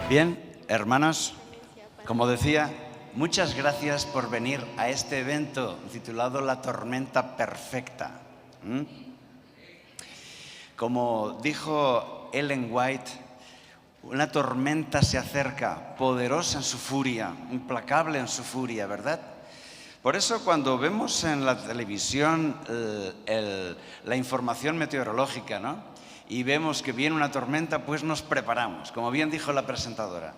Bien, hermanos, como decía, muchas gracias por venir a este evento titulado La Tormenta Perfecta. Como dijo Ellen White, una tormenta se acerca, poderosa en su furia, implacable en su furia, ¿verdad? Por eso cuando vemos en la televisión la información meteorológica, ¿no?, y vemos que viene una tormenta, pues nos preparamos. Como bien dijo la presentadora,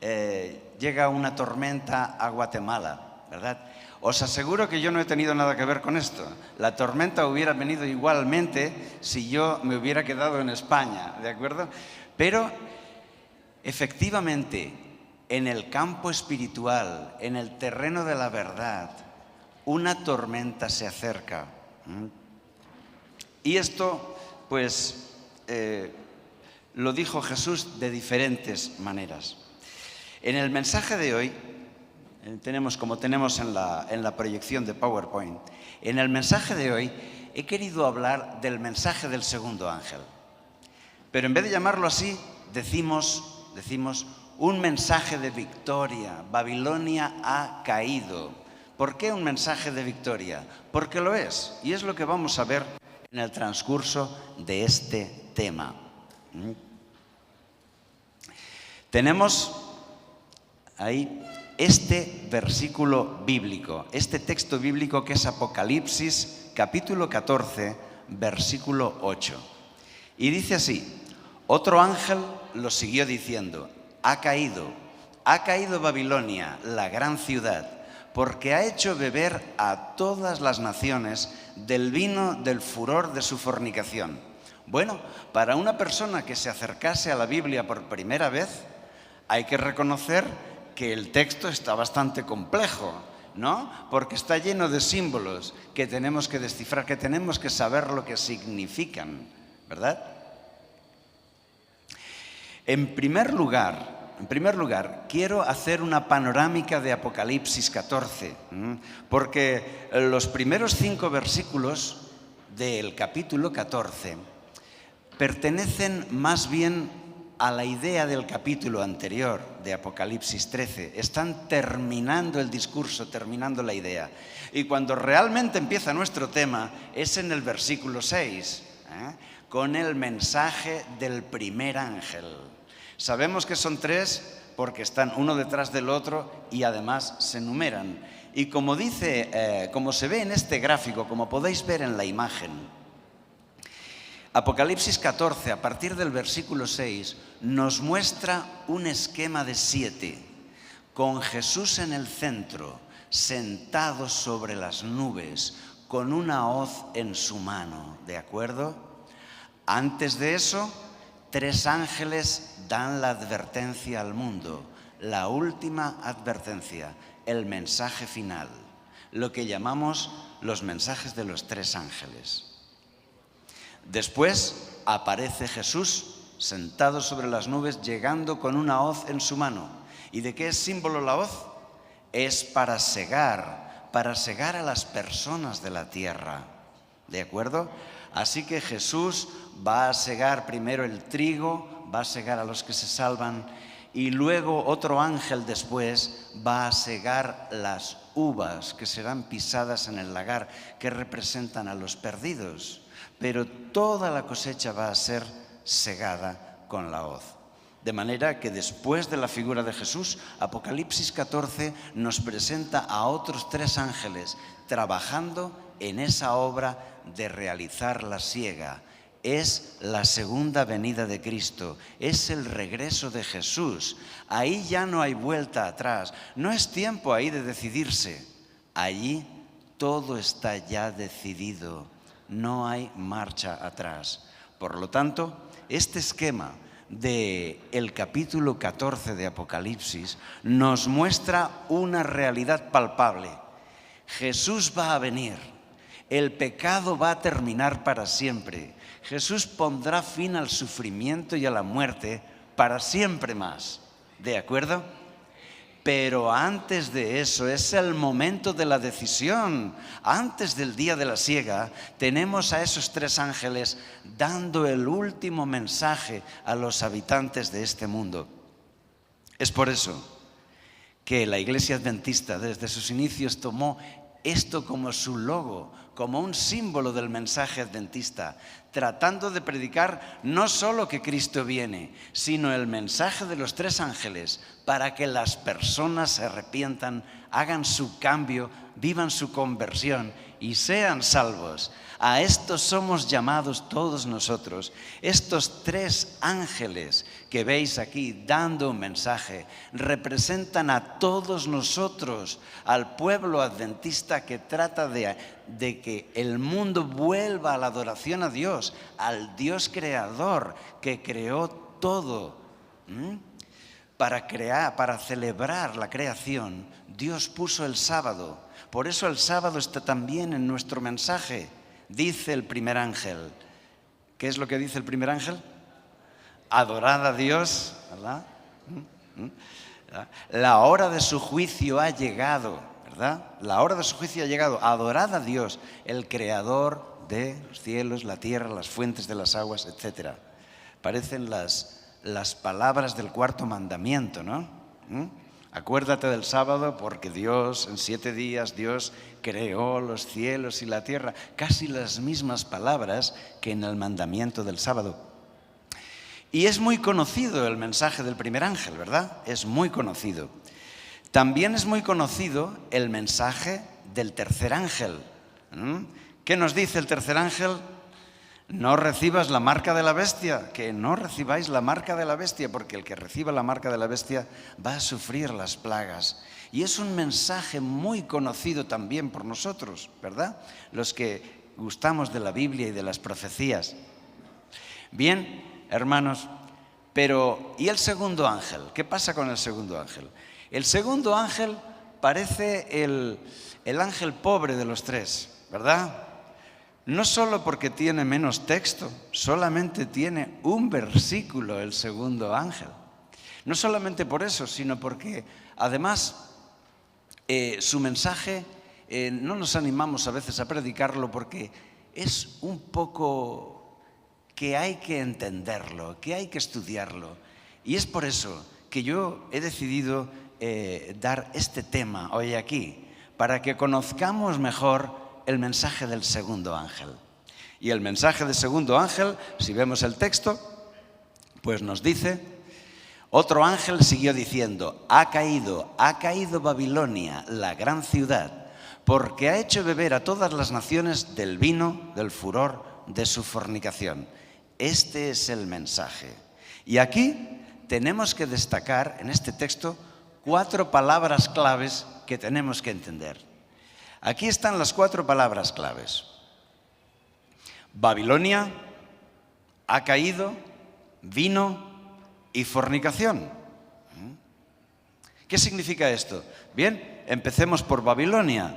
llega una tormenta a Guatemala, ¿verdad? Os aseguro que yo no he tenido nada que ver con esto. La tormenta hubiera venido igualmente si yo me hubiera quedado en España, ¿de acuerdo? Pero efectivamente, en el campo espiritual, en el terreno de la verdad, una tormenta se acerca. Y esto, pues, lo dijo Jesús de diferentes maneras. En el mensaje de hoy, como tenemos en la proyección de PowerPoint, en el mensaje de hoy he querido hablar del mensaje del segundo ángel. Pero en vez de llamarlo así, decimos un mensaje de victoria. Babilonia ha caído. ¿Por qué un mensaje de victoria? Porque lo es. Y es lo que vamos a ver en el transcurso de este tema. Tenemos ahí este versículo bíblico, este texto bíblico que es Apocalipsis, capítulo 14, versículo 8. Y dice así: otro ángel lo siguió diciendo: ha caído Babilonia, la gran ciudad, porque ha hecho beber a todas las naciones del vino del furor de su fornicación. Bueno, para una persona que se acercase a la Biblia por primera vez, hay que reconocer que el texto está bastante complejo, ¿no? Porque está lleno de símbolos que tenemos que descifrar, que tenemos que saber lo que significan, ¿verdad? En primer lugar, quiero hacer una panorámica de Apocalipsis 14, porque los primeros 5 versículos del capítulo 14 pertenecen más bien a la idea del capítulo anterior de Apocalipsis 13. Están terminando el discurso, terminando la idea. Y cuando realmente empieza nuestro tema es en el versículo 6, con el mensaje del primer ángel. Sabemos que son 3 porque están uno detrás del otro y además se numeran. Y como se ve en este gráfico, como podéis ver en la imagen, Apocalipsis 14, a partir del versículo 6, nos muestra un esquema de 7, con Jesús en el centro, sentado sobre las nubes, con una hoz en su mano, ¿de acuerdo? Antes de eso, 3 ángeles dan la advertencia al mundo, la última advertencia, el mensaje final, lo que llamamos los mensajes de los 3 ángeles. Después aparece Jesús sentado sobre las nubes, llegando con una hoz en su mano. ¿Y de qué es símbolo la hoz? Es para cegar a las personas de la tierra, ¿de acuerdo? Así que Jesús va a cegar primero el trigo, va a cegar a los que se salvan, y luego otro ángel después va a cegar las uvas que serán pisadas en el lagar, que representan a los perdidos. Pero toda la cosecha va a ser segada con la hoz. De manera que después de la figura de Jesús, Apocalipsis 14 nos presenta a otros 3 ángeles trabajando en esa obra de realizar la siega. Es la segunda venida de Cristo, es el regreso de Jesús. Ahí ya no hay vuelta atrás, no es tiempo ahí de decidirse. Allí todo está ya decidido. No hay marcha atrás. Por lo tanto, este esquema del capítulo 14 de Apocalipsis nos muestra una realidad palpable. Jesús va a venir. El pecado va a terminar para siempre. Jesús pondrá fin al sufrimiento y a la muerte para siempre más. ¿De acuerdo? Pero antes de eso es el momento de la decisión. Antes del día de la siega tenemos a esos 3 ángeles dando el último mensaje a los habitantes de este mundo. Es por eso que la Iglesia Adventista desde sus inicios tomó esto como su logo, como un símbolo del mensaje adventista, tratando de predicar no solo que Cristo viene, sino el mensaje de los tres ángeles para que las personas se arrepientan, hagan su cambio, vivan su conversión y sean salvos. A esto somos llamados todos nosotros. Estos tres ángeles que veis aquí dando un mensaje representan a todos nosotros, al pueblo adventista que trata de que el mundo vuelva a la adoración a Dios, al Dios creador que creó todo. Para celebrar la creación, Dios puso el sábado. Por eso el sábado está también en nuestro mensaje. Dice el primer ángel. ¿Qué es lo que dice el primer ángel? Adorad a Dios, ¿verdad? La hora de su juicio ha llegado, ¿verdad? La hora de su juicio ha llegado. Adorad a Dios, el creador de los cielos, la tierra, las fuentes de las aguas, etc. Parecen las palabras del cuarto mandamiento, ¿no? Acuérdate del sábado porque Dios, en 7 días, Dios creó los cielos y la tierra. Casi las mismas palabras que en el mandamiento del sábado. Y es muy conocido el mensaje del primer ángel, ¿verdad? Es muy conocido. También es muy conocido el mensaje del tercer ángel. ¿Qué nos dice el tercer ángel? No recibas la marca de la bestia, que no recibáis la marca de la bestia, porque el que reciba la marca de la bestia va a sufrir las plagas. Y es un mensaje muy conocido también por nosotros, ¿verdad? Los que gustamos de la Biblia y de las profecías. Bien, hermanos, pero ¿y el segundo ángel? ¿Qué pasa con el segundo ángel? El segundo ángel parece el ángel pobre de los tres, ¿verdad? No solo porque tiene menos texto, solamente tiene un versículo el segundo ángel. No solamente por eso, sino porque además su mensaje no nos animamos a veces a predicarlo porque es un poco que hay que entenderlo, que hay que estudiarlo. Y es por eso que yo he decidido dar este tema hoy aquí, para que conozcamos mejor el mensaje del segundo ángel. Y el mensaje del segundo ángel, si vemos el texto, pues nos dice: otro ángel siguió diciendo, ha caído Babilonia, la gran ciudad, porque ha hecho beber a todas las naciones del vino del furor de su fornicación. Este es el mensaje. Y aquí tenemos que destacar en este texto 4 palabras claves que tenemos que entender. Aquí están las 4 palabras claves. Babilonia, ha caído, vino y fornicación. ¿Qué significa esto? Bien, empecemos por Babilonia.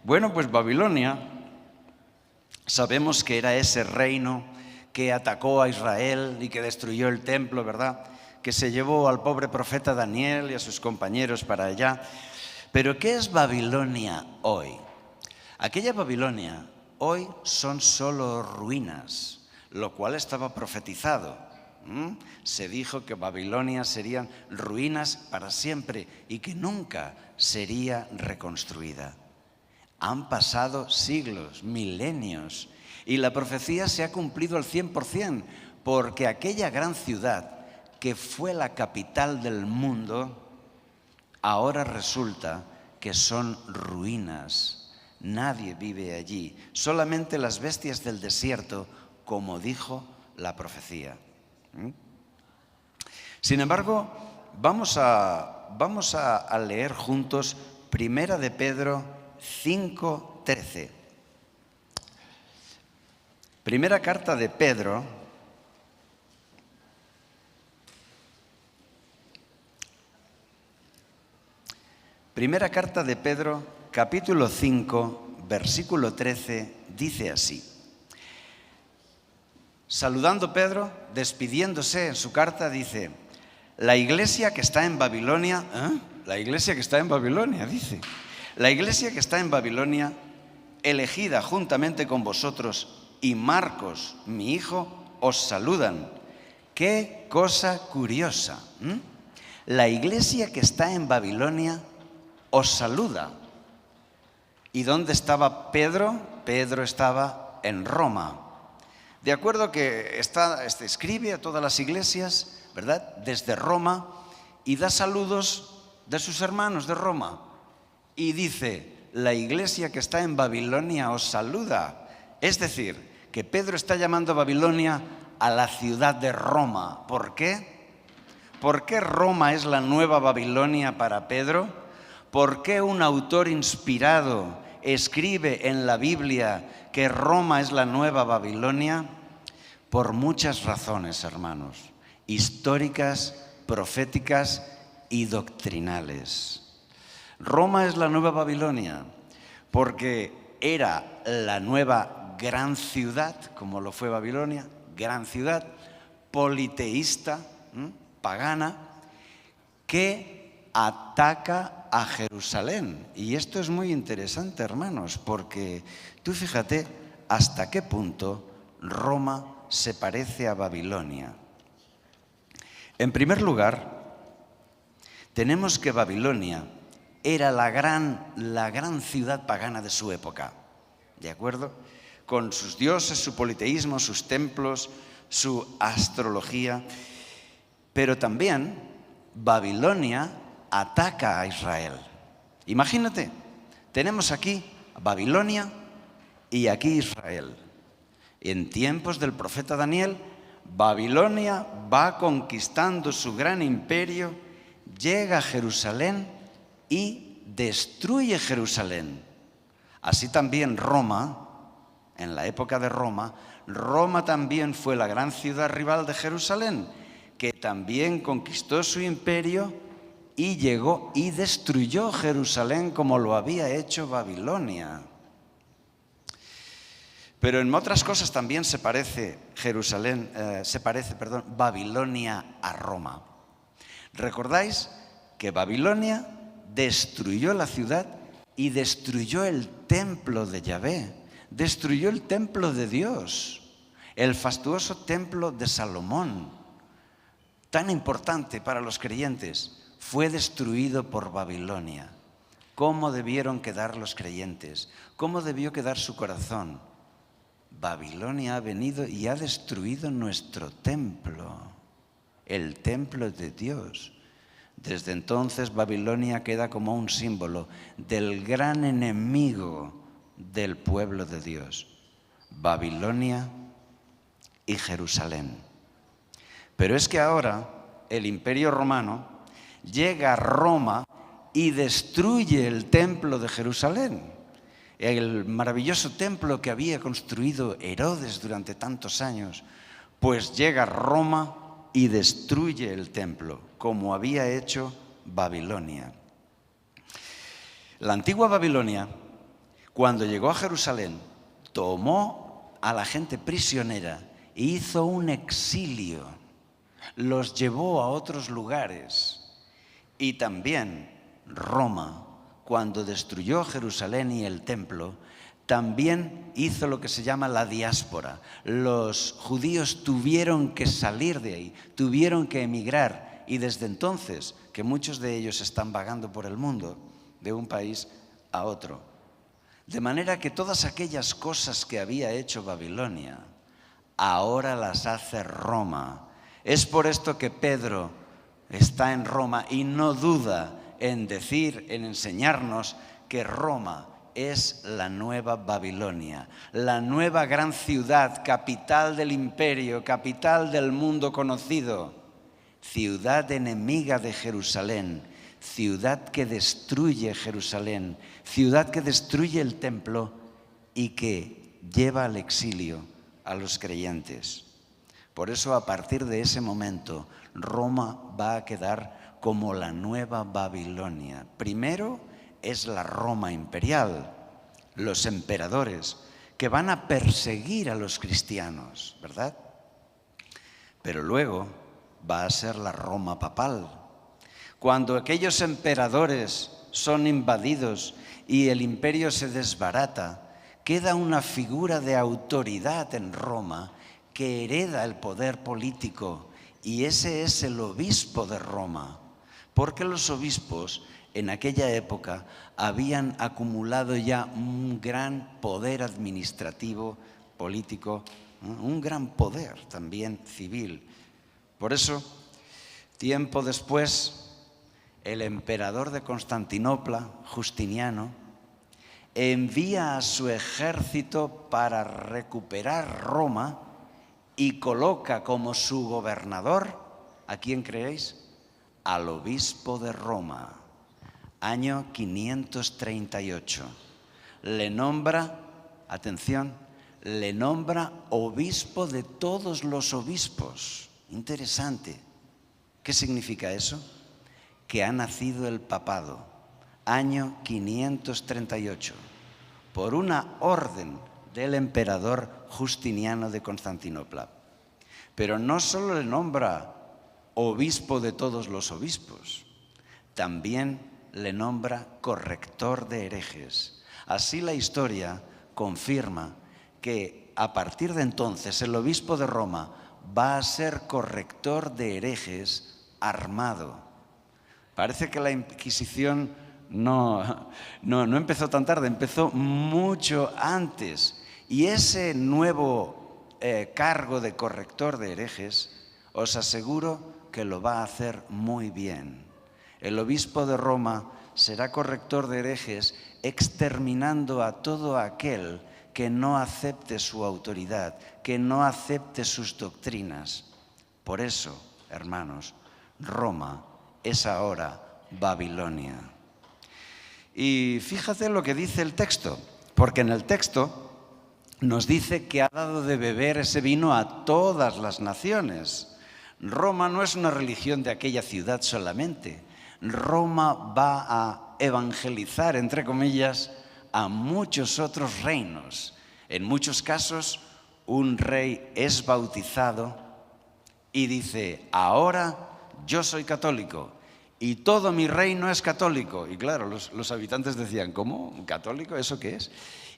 Bueno, pues Babilonia, sabemos que era ese reino que atacó a Israel y que destruyó el templo, ¿verdad? Que se llevó al pobre profeta Daniel y a sus compañeros para allá. Pero ¿qué es Babilonia hoy? Aquella Babilonia hoy son solo ruinas, lo cual estaba profetizado. Se dijo que Babilonia serían ruinas para siempre y que nunca sería reconstruida. Han pasado siglos, milenios, y la profecía se ha cumplido al 100%, porque aquella gran ciudad que fue la capital del mundo, ahora resulta que son ruinas. Nadie vive allí, solamente las bestias del desierto, como dijo la profecía. Sin embargo, vamos a leer juntos Primera de Pedro 5:13. Primera carta de Pedro, primera carta de Pedro, capítulo 5, versículo 13, dice así. Saludando Pedro, despidiéndose en su carta, dice: la iglesia que está en Babilonia, la iglesia que está en Babilonia, dice, la iglesia que está en Babilonia, elegida juntamente con vosotros, y Marcos, mi hijo, os saludan. ¡Qué cosa curiosa! la iglesia que está en Babilonia os saluda. ¿Y dónde estaba Pedro? Pedro estaba en Roma. De acuerdo que escribe a todas las iglesias, ¿verdad?, desde Roma, y da saludos de sus hermanos de Roma. Y dice, la iglesia que está en Babilonia os saluda. Es decir, que Pedro está llamando a Babilonia a la ciudad de Roma. ¿Por qué? ¿Por qué Roma es la nueva Babilonia para Pedro? ¿Por qué un autor inspirado escribe en la Biblia que Roma es la nueva Babilonia? Por muchas razones, hermanos, históricas, proféticas y doctrinales. Roma es la nueva Babilonia porque era la nueva gran ciudad, como lo fue Babilonia, gran ciudad, politeísta, pagana, que ataca a Jerusalén. Y esto es muy interesante, hermanos, porque tú fíjate hasta qué punto Roma se parece a Babilonia. En primer lugar, tenemos que Babilonia era la gran ciudad pagana de su época, ¿de acuerdo? Con sus dioses, su politeísmo, sus templos, su astrología. Pero también Babilonia ataca a Israel. Imagínate, tenemos aquí Babilonia y aquí Israel. En tiempos del profeta Daniel, Babilonia va conquistando su gran imperio, llega a Jerusalén y destruye Jerusalén. Así también Roma, en la época de Roma, Roma también fue la gran ciudad rival de Jerusalén, que también conquistó su imperio y llegó y destruyó Jerusalén como lo había hecho Babilonia. Pero en otras cosas también se parece Babilonia a Roma. ¿Recordáis que Babilonia destruyó la ciudad y destruyó el templo de Yahvé? Destruyó el templo de Dios, el fastuoso templo de Salomón, tan importante para los creyentes, fue destruido por Babilonia. ¿Cómo debieron quedar los creyentes? ¿Cómo debió quedar su corazón? Babilonia ha venido y ha destruido nuestro templo, el templo de Dios. Desde entonces Babilonia queda como un símbolo del gran enemigo del pueblo de Dios, Babilonia y Jerusalén. Pero es que ahora el Imperio Romano llega a Roma y destruye el templo de Jerusalén, el maravilloso templo que había construido Herodes durante tantos años, pues llega a Roma y destruye el templo, como había hecho Babilonia. La antigua Babilonia, cuando llegó a Jerusalén, tomó a la gente prisionera e hizo un exilio, los llevó a otros lugares. Y también Roma, cuando destruyó Jerusalén y el templo, también hizo lo que se llama la diáspora. Los judíos tuvieron que salir de ahí, tuvieron que emigrar, y desde entonces, que muchos de ellos están vagando por el mundo, de un país a otro. De manera que todas aquellas cosas que había hecho Babilonia, ahora las hace Roma. Es por esto que Pedro está en Roma y no duda en decir, en enseñarnos que Roma es la nueva Babilonia, la nueva gran ciudad, capital del imperio, capital del mundo conocido, ciudad enemiga de Jerusalén, ciudad que destruye Jerusalén, ciudad que destruye el templo y que lleva al exilio a los creyentes. Por eso, a partir de ese momento, Roma va a quedar como la nueva Babilonia. Primero es la Roma imperial, los emperadores que van a perseguir a los cristianos, ¿verdad? Pero luego va a ser la Roma papal. Cuando aquellos emperadores son invadidos y el imperio se desbarata, queda una figura de autoridad en Roma que hereda el poder político, y ese es el obispo de Roma. porque los obispos en aquella época habían acumulado ya un gran poder administrativo, político, un gran poder también civil. Por eso, tiempo después, el emperador de Constantinopla, Justiniano, envía a su ejército para recuperar Roma y coloca como su gobernador, ¿a quién creéis? Al obispo de Roma, año 538. Le nombra, atención, le nombra obispo de todos los obispos. Interesante. ¿Qué significa eso? Que ha nacido el papado, año 538, por una orden del emperador Justiniano de Constantinopla. Pero no solo le nombra obispo de todos los obispos, también le nombra corrector de herejes. Así la historia confirma que a partir de entonces el obispo de Roma va a ser corrector de herejes armado. Parece que la Inquisición no empezó tan tarde, empezó mucho antes. Y ese nuevo cargo de corrector de herejes, os aseguro que lo va a hacer muy bien. El obispo de Roma será corrector de herejes, exterminando a todo aquel que no acepte su autoridad, que no acepte sus doctrinas. Por eso, hermanos, Roma es ahora Babilonia. Y fíjate lo que dice el texto, porque en el texto nos dice que ha dado de beber ese vino a todas las naciones. Roma no es una religión de aquella ciudad solamente. Roma va a evangelizar, entre comillas, a muchos otros reinos. En muchos casos, un rey es bautizado y dice, ahora yo soy católico y todo mi reino es católico. Y claro, los habitantes decían, ¿cómo? ¿Católico? ¿Eso qué es?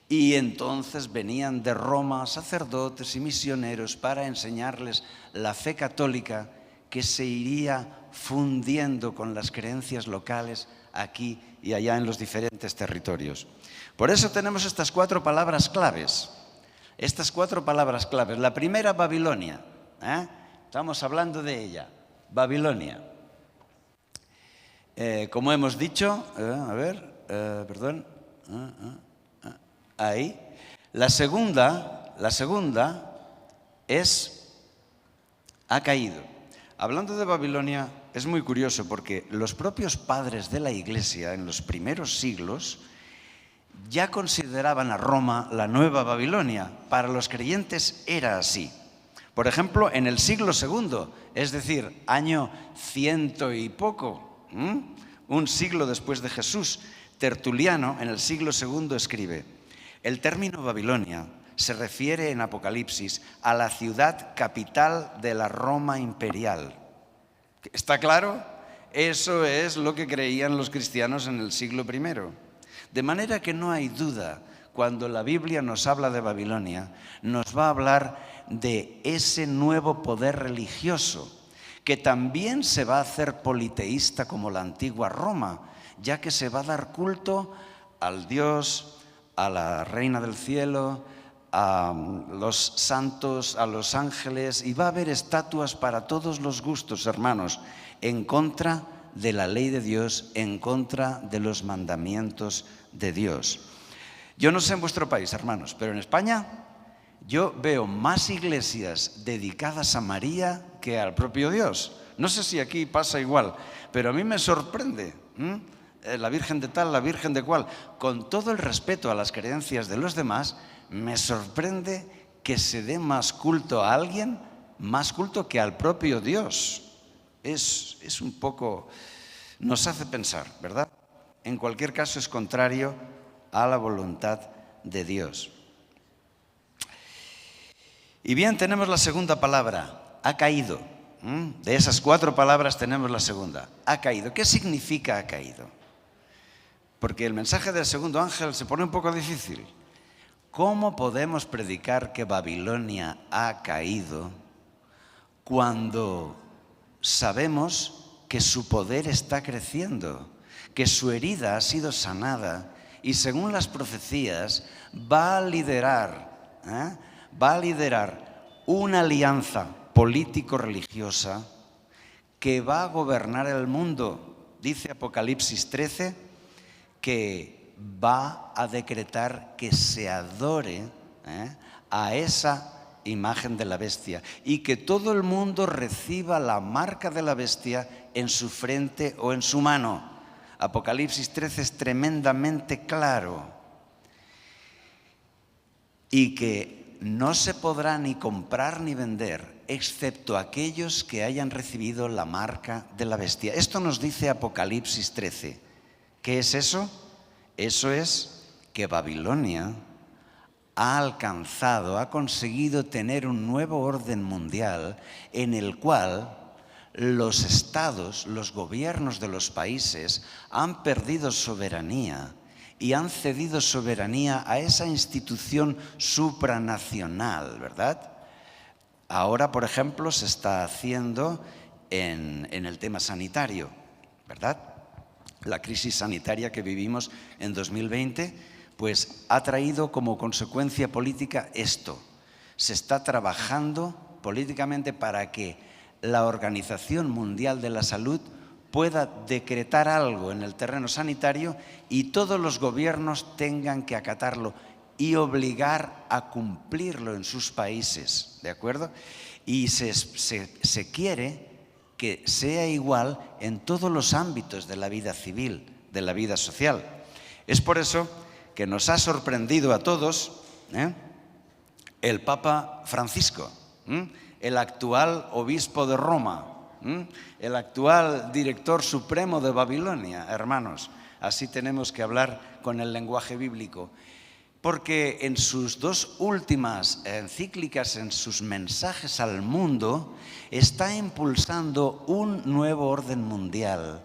Y entonces venían de Roma sacerdotes y misioneros para enseñarles la fe católica que se iría fundiendo con las creencias locales aquí y allá en los diferentes territorios. Por eso tenemos estas 4 palabras claves. Estas 4 palabras claves. La primera, Babilonia. Estamos hablando de ella. Babilonia. Como hemos dicho, ahí. La segunda es, ha caído. Hablando de Babilonia, es muy curioso porque los propios padres de la Iglesia en los primeros siglos ya consideraban a Roma la nueva Babilonia. Para los creyentes era así. Por ejemplo, en el siglo II, es decir, año 100 y poco, un siglo después de Jesús, Tertuliano, en el siglo II, escribe: el término Babilonia se refiere en Apocalipsis a la ciudad capital de la Roma imperial. ¿Está claro? Eso es lo que creían los cristianos en el siglo I. De manera que no hay duda, cuando la Biblia nos habla de Babilonia, nos va a hablar de ese nuevo poder religioso, que también se va a hacer politeísta como la antigua Roma, ya que se va a dar culto al Dios, a la Reina del Cielo, a los santos, a los ángeles, y va a haber estatuas para todos los gustos, hermanos, en contra de la ley de Dios, en contra de los mandamientos de Dios. Yo no sé en vuestro país, hermanos, pero en España yo veo más iglesias dedicadas a María que al propio Dios. No sé si aquí pasa igual, pero a mí me sorprende. La Virgen de tal, la Virgen de cual. Con todo el respeto a las creencias de los demás, me sorprende que se dé más culto a alguien, más culto que al propio Dios. Es un poco, nos hace pensar, ¿verdad? En cualquier caso es contrario a la voluntad de Dios. Y bien, tenemos la segunda palabra, ha caído. De esas 4 palabras tenemos la segunda, ha caído. ¿Qué significa ha caído? Porque el mensaje del segundo ángel se pone un poco difícil. ¿Cómo podemos predicar que Babilonia ha caído cuando sabemos que su poder está creciendo, que su herida ha sido sanada y según las profecías va a liderar una alianza político-religiosa que va a gobernar el mundo. Dice Apocalipsis 13 que va a decretar que se adore a esa imagen de la bestia y que todo el mundo reciba la marca de la bestia en su frente o en su mano. Apocalipsis 13 es tremendamente claro. Y que no se podrá ni comprar ni vender, excepto aquellos que hayan recibido la marca de la bestia. Esto nos dice Apocalipsis 13. ¿Qué es eso? Eso es que Babilonia ha conseguido tener un nuevo orden mundial en el cual los estados, los gobiernos de los países han perdido soberanía y han cedido soberanía a esa institución supranacional, ¿verdad? Ahora, por ejemplo, se está haciendo en el tema sanitario, ¿verdad? La crisis sanitaria que vivimos en 2020 pues ha traído como consecuencia política esto. Se está trabajando políticamente para que la Organización Mundial de la Salud pueda decretar algo en el terreno sanitario y todos los gobiernos tengan que acatarlo y obligar a cumplirlo en sus países, ¿de acuerdo? Y se quiere que sea igual en todos los ámbitos de la vida civil, de la vida social. Es por eso que nos ha sorprendido a todos el Papa Francisco, el actual obispo de Roma, el actual director supremo de Babilonia, hermanos. Así tenemos que hablar con el lenguaje bíblico. Porque en sus dos últimas encíclicas, en sus mensajes al mundo, está impulsando un nuevo orden mundial,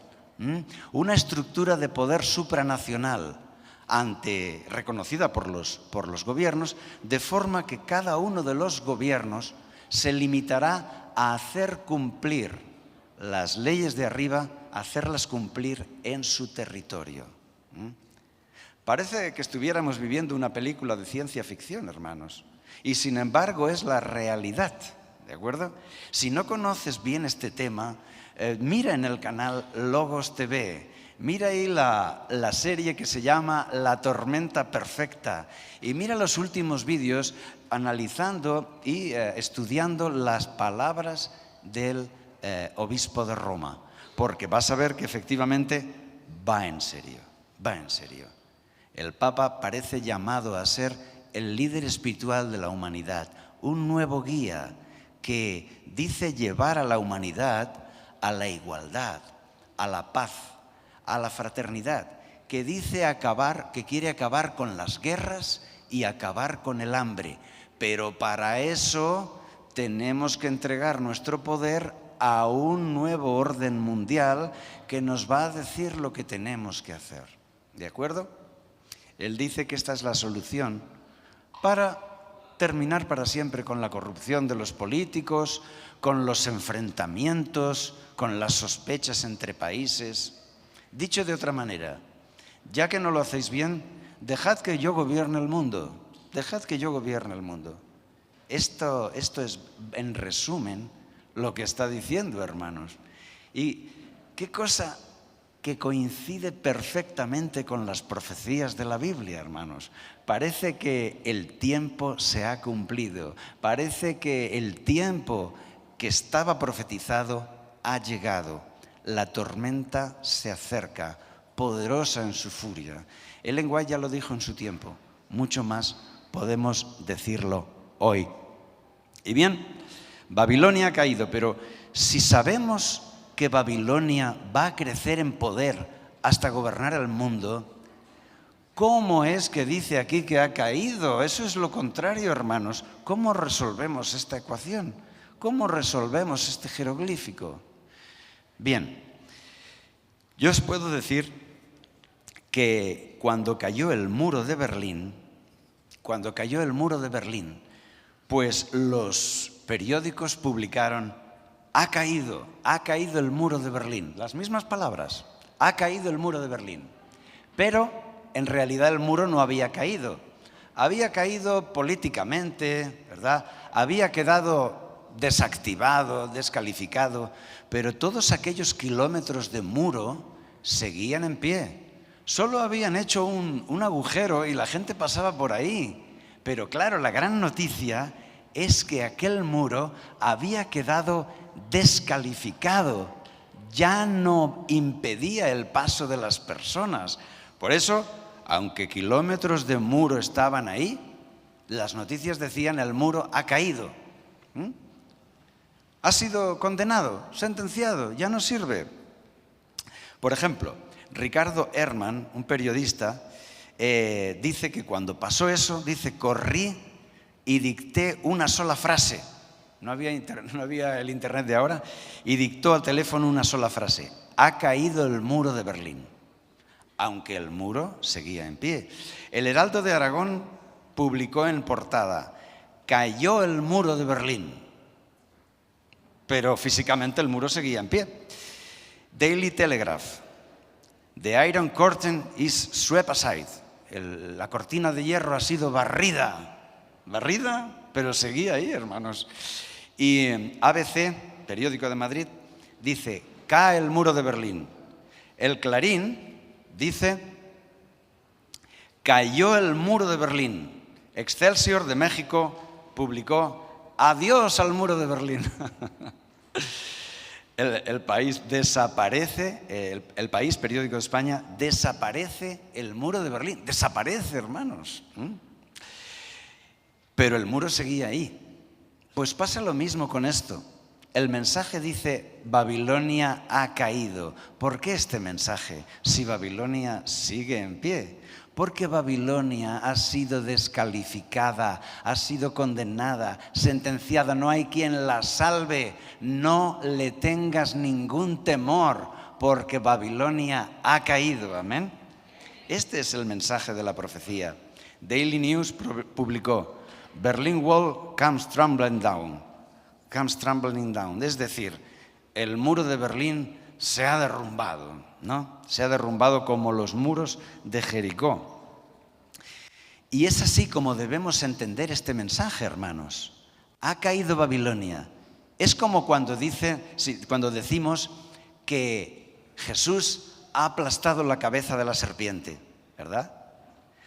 una estructura de poder supranacional, reconocida por los gobiernos, de forma que cada uno de los gobiernos se limitará a hacer cumplir las leyes de arriba, a hacerlas cumplir en su territorio. Parece que estuviéramos viviendo una película de ciencia ficción, hermanos, y sin embargo es la realidad, ¿de acuerdo? Si no conoces bien este tema, mira en el canal Logos TV. Mira ahí la serie que se llama La Tormenta Perfecta y mira los últimos vídeos analizando y estudiando las palabras del obispo de Roma, porque vas a ver que efectivamente va en serio, va en serio. El Papa parece llamado a ser el líder espiritual de la humanidad, un nuevo guía que dice llevar a la humanidad a la igualdad, a la paz, a la fraternidad, que quiere acabar con las guerras y acabar con el hambre. Pero para eso tenemos que entregar nuestro poder a un nuevo orden mundial que nos va a decir lo que tenemos que hacer. ¿De acuerdo? Él dice que esta es la solución para terminar para siempre con la corrupción de los políticos, con los enfrentamientos, con las sospechas entre países. Dicho de otra manera, ya que no lo hacéis bien, dejad que yo gobierne el mundo. Dejad que yo gobierne el mundo. Esto es, en resumen, lo que está diciendo, hermanos. Y qué cosa que coincide perfectamente con las profecías de la Biblia, hermanos. Parece que el tiempo se ha cumplido. Parece que el tiempo que estaba profetizado ha llegado. La tormenta se acerca, poderosa en su furia. Ellen White ya lo dijo en su tiempo. Mucho más podemos decirlo hoy. Y bien, Babilonia ha caído, pero si sabemos que Babilonia va a crecer en poder hasta gobernar el mundo, ¿cómo es que dice aquí que ha caído? Eso es lo contrario, hermanos. ¿Cómo resolvemos esta ecuación? ¿Cómo resolvemos este jeroglífico? Bien, yo os puedo decir que cuando cayó el muro de Berlín, pues los periódicos publicaron ha caído el muro de Berlín. Las mismas palabras, ha caído el muro de Berlín. Pero en realidad el muro no había caído. Había caído políticamente, ¿verdad? Había quedado desactivado, descalificado, pero todos aquellos kilómetros de muro seguían en pie. Solo habían hecho un agujero y la gente pasaba por ahí. Pero claro, la gran noticia es que aquel muro había quedado descalificado. Ya no impedía el paso de las personas. Por eso, aunque kilómetros de muro estaban ahí, las noticias decían el muro ha caído. Ha sido condenado, sentenciado, ya no sirve. Por ejemplo, Ricardo Herrmann, un periodista, dice que cuando pasó eso, dice, corrí y dicté una sola frase. No había el internet de ahora, y dictó al teléfono una sola frase. Ha caído el muro de Berlín, aunque el muro seguía en pie. El Heraldo de Aragón publicó en portada, cayó el muro de Berlín, pero físicamente el muro seguía en pie. Daily Telegraph, the iron curtain is swept aside. La cortina de hierro ha sido barrida, pero seguía ahí, hermanos. Y ABC, periódico de Madrid, dice, cae el muro de Berlín. El Clarín dice, cayó el muro de Berlín. Excelsior de México publicó, adiós al muro de Berlín. El País desaparece, el País, periódico de España, desaparece el muro de Berlín. Desaparece, hermanos. Pero el muro seguía ahí. Pues pasa lo mismo con esto. El mensaje dice, Babilonia ha caído. ¿Por qué este mensaje? Si Babilonia sigue en pie. Porque Babilonia ha sido descalificada, ha sido condenada, sentenciada. No hay quien la salve. No le tengas ningún temor, porque Babilonia ha caído. Amén. Este es el mensaje de la profecía. Daily News publicó, Berlin Wall comes tumbling down. Es decir, el muro de Berlín se ha derrumbado, ¿no? Se ha derrumbado como los muros de Jericó. Y es así como debemos entender este mensaje, hermanos. Ha caído Babilonia. Es como cuando decimos que Jesús ha aplastado la cabeza de la serpiente, ¿verdad?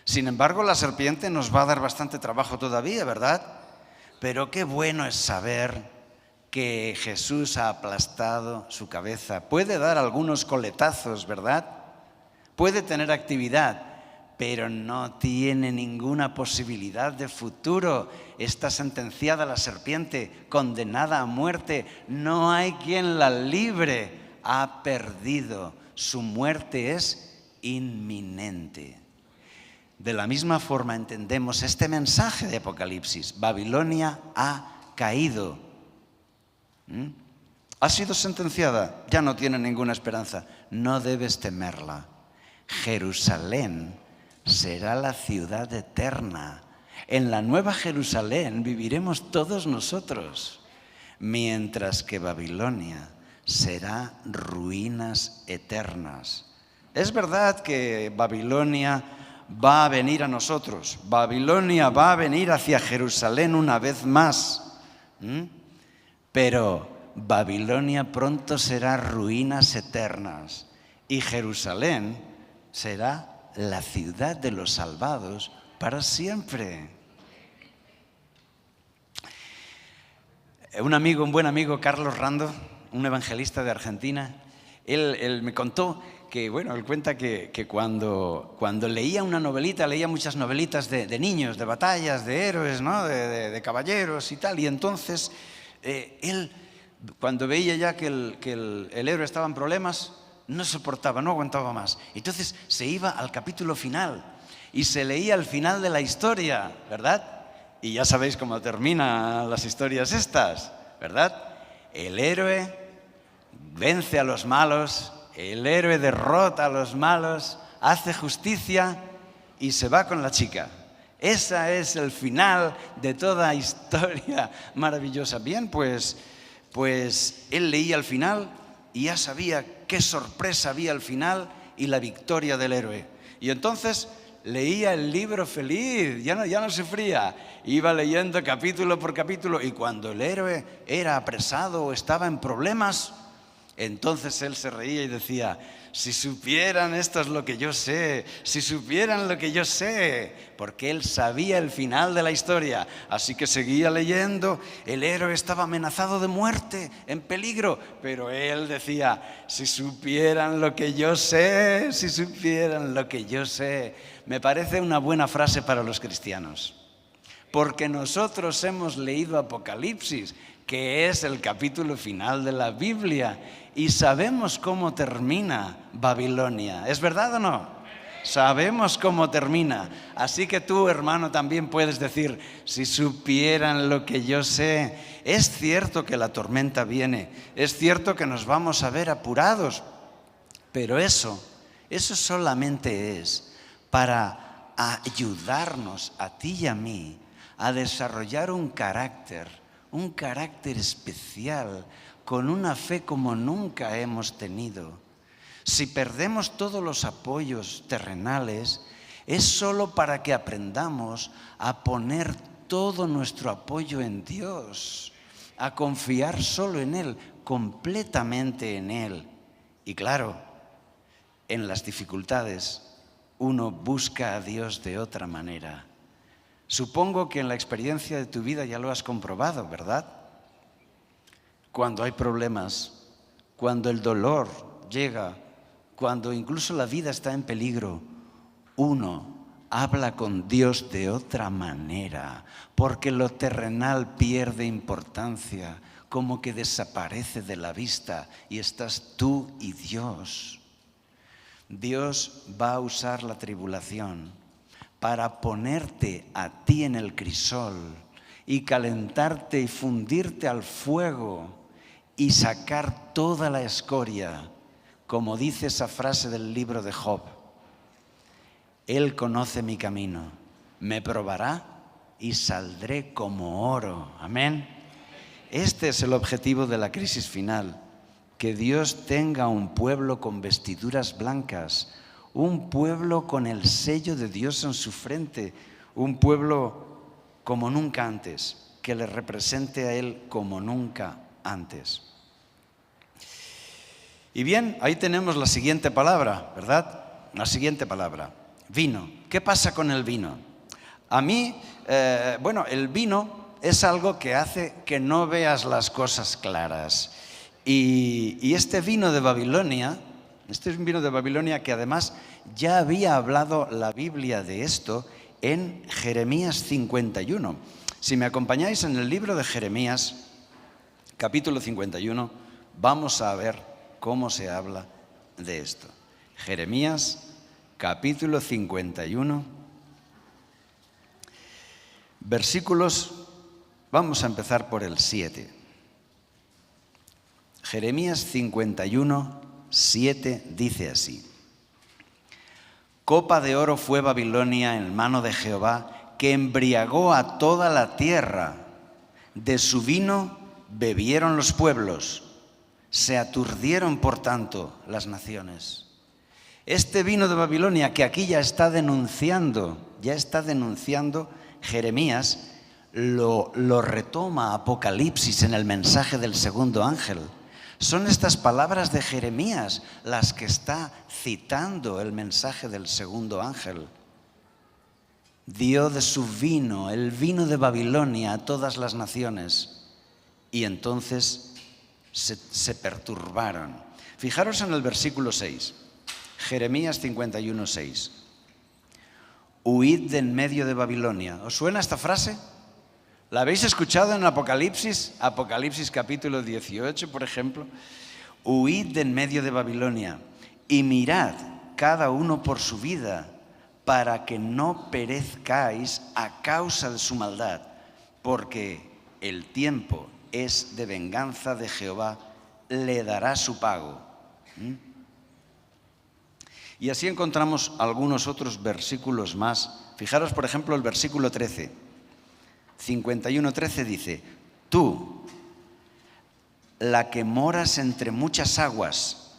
Sin embargo, la serpiente nos va a dar bastante trabajo todavía, ¿verdad? Pero qué bueno es saber que Jesús ha aplastado su cabeza. Puede dar algunos coletazos, ¿verdad? Puede tener actividad, pero no tiene ninguna posibilidad de futuro. Está sentenciada la serpiente, condenada a muerte. No hay quien la libre. Ha perdido. Su muerte es inminente. De la misma forma entendemos este mensaje de Apocalipsis. Babilonia ha caído. Ha sido sentenciada, ya no tiene ninguna esperanza. No debes temerla. Jerusalén será la ciudad eterna. En la nueva Jerusalén viviremos todos nosotros, mientras que Babilonia será ruinas eternas. Es verdad que Babilonia va a venir a nosotros. Babilonia va a venir hacia Jerusalén una vez más. Pero Babilonia pronto será ruinas eternas y Jerusalén será la ciudad de los salvados para siempre. Un buen amigo, Carlos Rando, un evangelista de Argentina, él me contó que, él cuenta que cuando leía una novelita, leía muchas novelitas de niños, de batallas, de héroes, ¿no? de caballeros y tal, y entonces él, cuando veía ya que el héroe estaba en problemas, no soportaba, no aguantaba más. Entonces se iba al capítulo final y se leía el final de la historia, ¿verdad? Y ya sabéis cómo terminan las historias estas, ¿verdad? El héroe vence a los malos, el héroe derrota a los malos, hace justicia y se va con la chica. Ese es el final de toda historia maravillosa. Bien, pues pues él leía al final y ya sabía qué sorpresa había al final y la victoria del héroe. Y entonces leía el libro feliz, ya no sufría, iba leyendo capítulo por capítulo, y cuando el héroe era apresado o estaba en problemas, entonces él se reía y decía: si supieran esto es lo que yo sé, si supieran lo que yo sé, porque él sabía el final de la historia. Así que seguía leyendo, el héroe estaba amenazado de muerte, en peligro, pero él decía: si supieran lo que yo sé, si supieran lo que yo sé. Me parece una buena frase para los cristianos, porque nosotros hemos leído Apocalipsis, que es el capítulo final de la Biblia, y sabemos cómo termina Babilonia. ¿Es verdad o no? Sabemos cómo termina. Así que tú, hermano, también puedes decir: si supieran lo que yo sé. Es cierto que la tormenta viene, es cierto que nos vamos a ver apurados, pero eso solamente es para ayudarnos a ti y a mí a desarrollar un carácter especial, con una fe como nunca hemos tenido. Si perdemos todos los apoyos terrenales, es solo para que aprendamos a poner todo nuestro apoyo en Dios, a confiar solo en Él, completamente en Él. Y claro, en las dificultades uno busca a Dios de otra manera. Supongo que en la experiencia de tu vida ya lo has comprobado, ¿verdad? Cuando hay problemas, cuando el dolor llega, cuando incluso la vida está en peligro, uno habla con Dios de otra manera, porque lo terrenal pierde importancia, como que desaparece de la vista y estás tú y Dios. Dios va a usar la tribulación para ponerte a ti en el crisol y calentarte y fundirte al fuego y sacar toda la escoria, como dice esa frase del libro de Job: Él conoce mi camino, me probará y saldré como oro. Amén. Este es el objetivo de la crisis final: que Dios tenga un pueblo con vestiduras blancas, un pueblo con el sello de Dios en su frente, un pueblo como nunca antes, que le represente a Él como nunca antes. Y bien, ahí tenemos la siguiente palabra, ¿verdad? La siguiente palabra: vino. ¿Qué pasa con el vino? A mí, el vino es algo que hace que no veas las cosas claras. Y este vino de Babilonia que además ya había hablado la Biblia de esto en Jeremías 51. Si me acompañáis en el libro de Jeremías, capítulo 51, vamos a ver cómo se habla de esto. Jeremías, capítulo 51, versículos, vamos a empezar por el 7. Jeremías 51, 7 dice así: Copa de oro fue Babilonia en mano de Jehová, que embriagó a toda la tierra. De su vino bebieron los pueblos, se aturdieron por tanto las naciones. Este vino de Babilonia que aquí ya está denunciando Jeremías, lo retoma Apocalipsis en el mensaje del segundo ángel. Son estas palabras de Jeremías las que está citando el mensaje del segundo ángel. Dio de su vino, el vino de Babilonia, a todas las naciones, y entonces se perturbaron. Fijaros en el versículo 6, Jeremías 51, 6. Huid de en medio de Babilonia. ¿Os suena esta frase? ¿La habéis escuchado en Apocalipsis? Apocalipsis capítulo 18, por ejemplo. Huid de en medio de Babilonia y mirad cada uno por su vida, para que no perezcáis a causa de su maldad, porque el tiempo es de venganza de Jehová, le dará su pago. Y así encontramos algunos otros versículos más. Fijaros, por ejemplo, el versículo 13. 51:13 dice: tú, la que moras entre muchas aguas,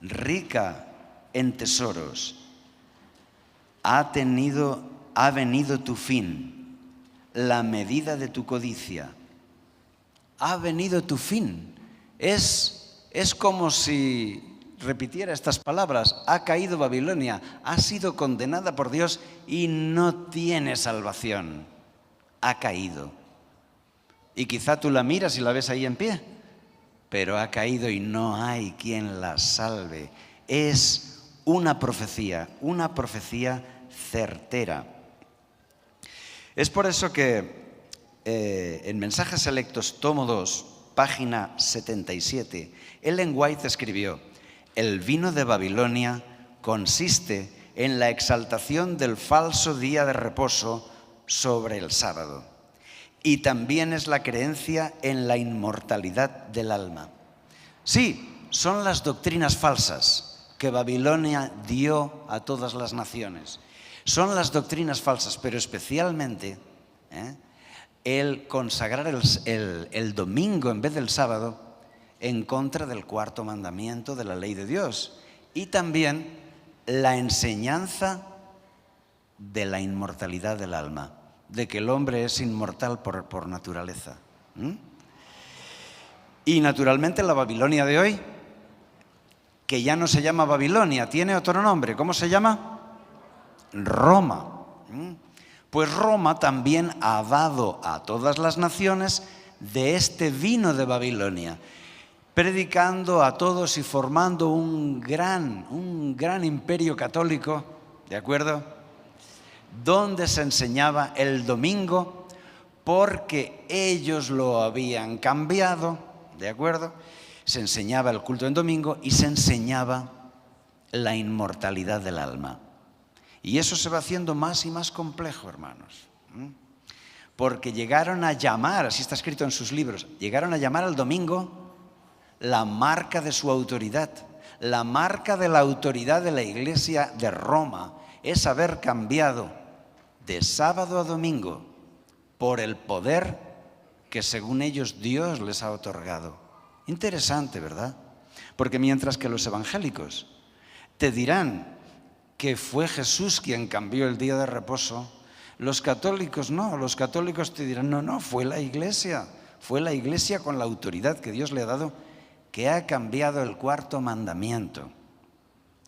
rica en tesoros. Ha venido tu fin, la medida de tu codicia. Ha venido tu fin. Es como si repitiera estas palabras: ha caído Babilonia, ha sido condenada por Dios y no tiene salvación. Ha caído. Y quizá tú la miras y la ves ahí en pie, pero ha caído y no hay quien la salve. Es una profecía certera. Es por eso que en Mensajes Selectos, tomo 2, página 77, Ellen White escribió: el vino de Babilonia consiste en la exaltación del falso día de reposo sobre el sábado, y también es la creencia en la inmortalidad del alma. Sí, son las doctrinas falsas que Babilonia dio a todas las naciones. Son las doctrinas falsas, pero especialmente el consagrar el domingo en vez del sábado en contra del cuarto mandamiento de la ley de Dios, y también la enseñanza de la inmortalidad del alma, de que el hombre es inmortal por naturaleza. Y naturalmente la Babilonia de hoy, que ya no se llama Babilonia, tiene otro nombre. ¿Cómo se llama? Roma. Pues Roma también ha dado a todas las naciones de este vino de Babilonia, predicando a todos y formando un gran imperio católico, ¿de acuerdo?, donde se enseñaba el domingo porque ellos lo habían cambiado, ¿de acuerdo? Se enseñaba el culto en domingo y se enseñaba la inmortalidad del alma. Y eso se va haciendo más y más complejo, hermanos, porque llegaron a llamar, así está escrito en sus libros, llegaron a llamar al domingo la marca de su autoridad. La marca de la autoridad de la Iglesia de Roma es haber cambiado de sábado a domingo por el poder que, según ellos, Dios les ha otorgado. Interesante, ¿verdad? Porque mientras que los evangélicos te dirán que fue Jesús quien cambió el día de reposo, los católicos no. Los católicos te dirán: no, fue la Iglesia con la autoridad que Dios le ha dado, que ha cambiado el cuarto mandamiento.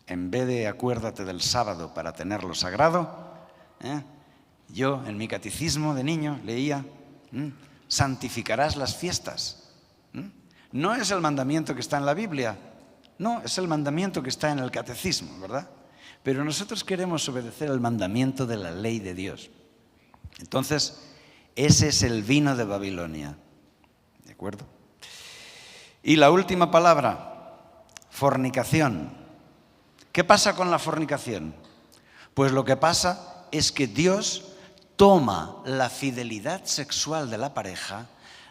En vez de acuérdate del sábado para tenerlo sagrado, yo en mi catecismo de niño leía: santificarás las fiestas. No es el mandamiento que está en la Biblia, no, es el mandamiento que está en el catecismo, ¿verdad? Pero nosotros queremos obedecer el mandamiento de la ley de Dios. Entonces, ese es el vino de Babilonia, ¿de acuerdo? Y la última palabra, fornicación. ¿Qué pasa con la fornicación? Pues lo que pasa es que Dios toma la fidelidad sexual de la pareja,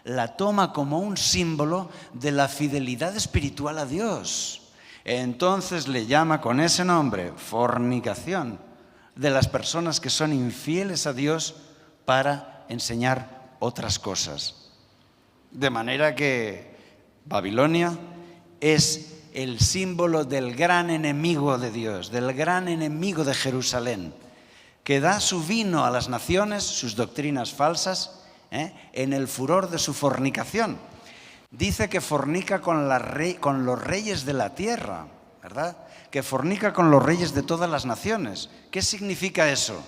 la toma como un símbolo de la fidelidad espiritual a Dios. Entonces le llama con ese nombre, fornicación, de las personas que son infieles a Dios para enseñar otras cosas. De manera que Babilonia es el símbolo del gran enemigo de Dios, del gran enemigo de Jerusalén, que da su vino a las naciones, sus doctrinas falsas, en el furor de su fornicación. Dice que fornica con los reyes de la tierra, ¿verdad? Que fornica con los reyes de todas las naciones. ¿Qué significa eso?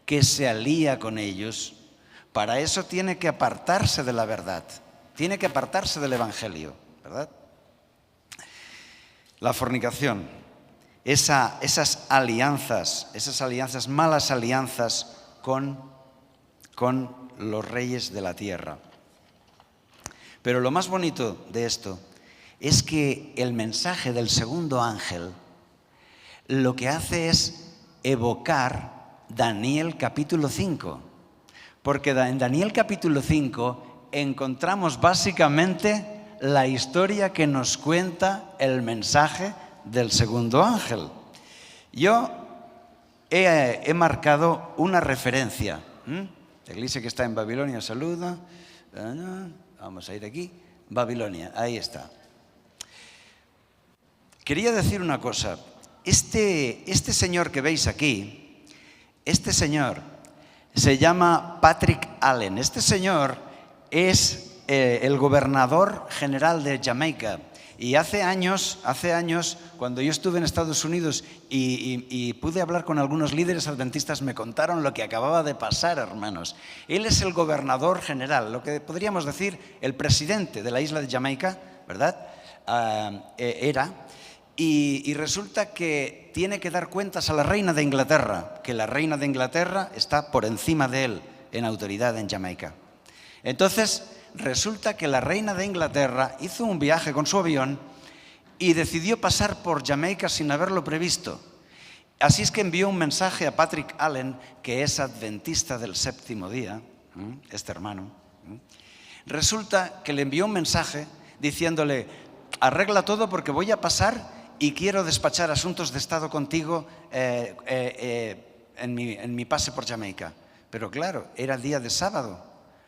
Que se alía con ellos. Para eso tiene que apartarse de la verdad, tiene que apartarse del Evangelio, ¿verdad? La fornicación, esas alianzas, malas alianzas con los reyes de la tierra. Pero lo más bonito de esto es que el mensaje del segundo ángel lo que hace es evocar Daniel capítulo 5. Porque en Daniel capítulo 5 encontramos básicamente la historia que nos cuenta el mensaje del segundo ángel. Yo he marcado una referencia. La iglesia que está en Babilonia saluda. Vamos a ir aquí. Babilonia, ahí está. Quería decir una cosa. Este señor que veis aquí, este señor se llama Patrick Allen. Este señor es el gobernador general de Jamaica. Y hace años, cuando yo estuve en Estados Unidos y pude hablar con algunos líderes adventistas, me contaron lo que acababa de pasar, hermanos. Él es el gobernador general, lo que podríamos decir el presidente de la isla de Jamaica, ¿verdad? Y resulta que tiene que dar cuentas a la reina de Inglaterra, que la reina de Inglaterra está por encima de él en autoridad en Jamaica. Entonces, resulta que la reina de Inglaterra hizo un viaje con su avión y decidió pasar por Jamaica sin haberlo previsto. Así es que envió un mensaje a Patrick Allen, que es adventista del séptimo día, este hermano. Resulta que le envió un mensaje diciéndole: arregla todo porque voy a pasar y quiero despachar asuntos de Estado contigo en mi pase por Jamaica. Pero claro, era día de sábado.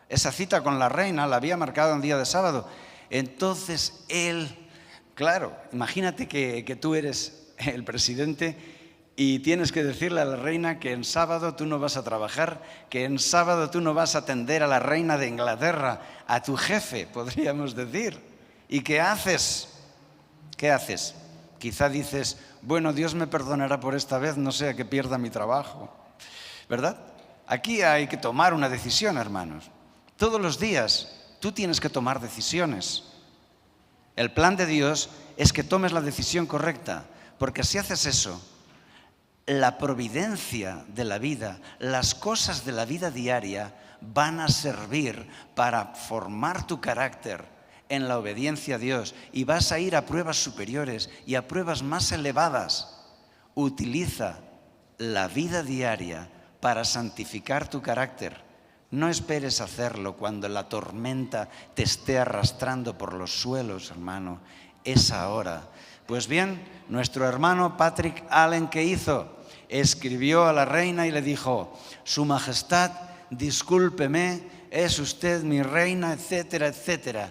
Esa cita con la reina la había marcado en día de sábado. Entonces él, claro, imagínate que tú eres el presidente y tienes que decirle a la reina que en sábado tú no vas a trabajar, que en sábado tú no vas a atender a la reina de Inglaterra, a tu jefe, podríamos decir. ¿Y qué haces? ¿Qué haces? Quizá dices: bueno, Dios me perdonará por esta vez, no sea que pierda mi trabajo, ¿verdad? Aquí hay que tomar una decisión, hermanos. Todos los días tú tienes que tomar decisiones. El plan de Dios es que tomes la decisión correcta, porque si haces eso, la providencia de la vida, las cosas de la vida diaria van a servir para formar tu carácter en la obediencia a Dios, y vas a ir a pruebas superiores y a pruebas más elevadas. Utiliza la vida diaria para santificar tu carácter. No esperes hacerlo cuando la tormenta te esté arrastrando por los suelos, hermano. Es ahora. Pues bien, nuestro hermano Patrick Allen, ¿qué hizo? Escribió a la reina y le dijo: Su Majestad, discúlpeme, es usted mi reina, etcétera, etcétera.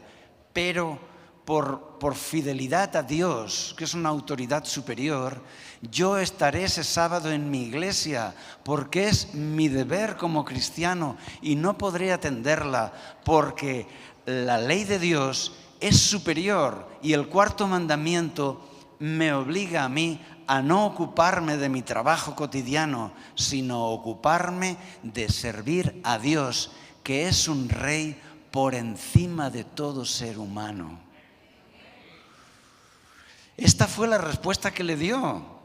Pero por fidelidad a Dios, que es una autoridad superior, yo estaré ese sábado en mi iglesia, porque es mi deber como cristiano y no podré atenderla, porque la ley de Dios es superior y el cuarto mandamiento me obliga a mí a no ocuparme de mi trabajo cotidiano, sino ocuparme de servir a Dios, que es un rey por encima de todo ser humano. Esta fue la respuesta que le dio.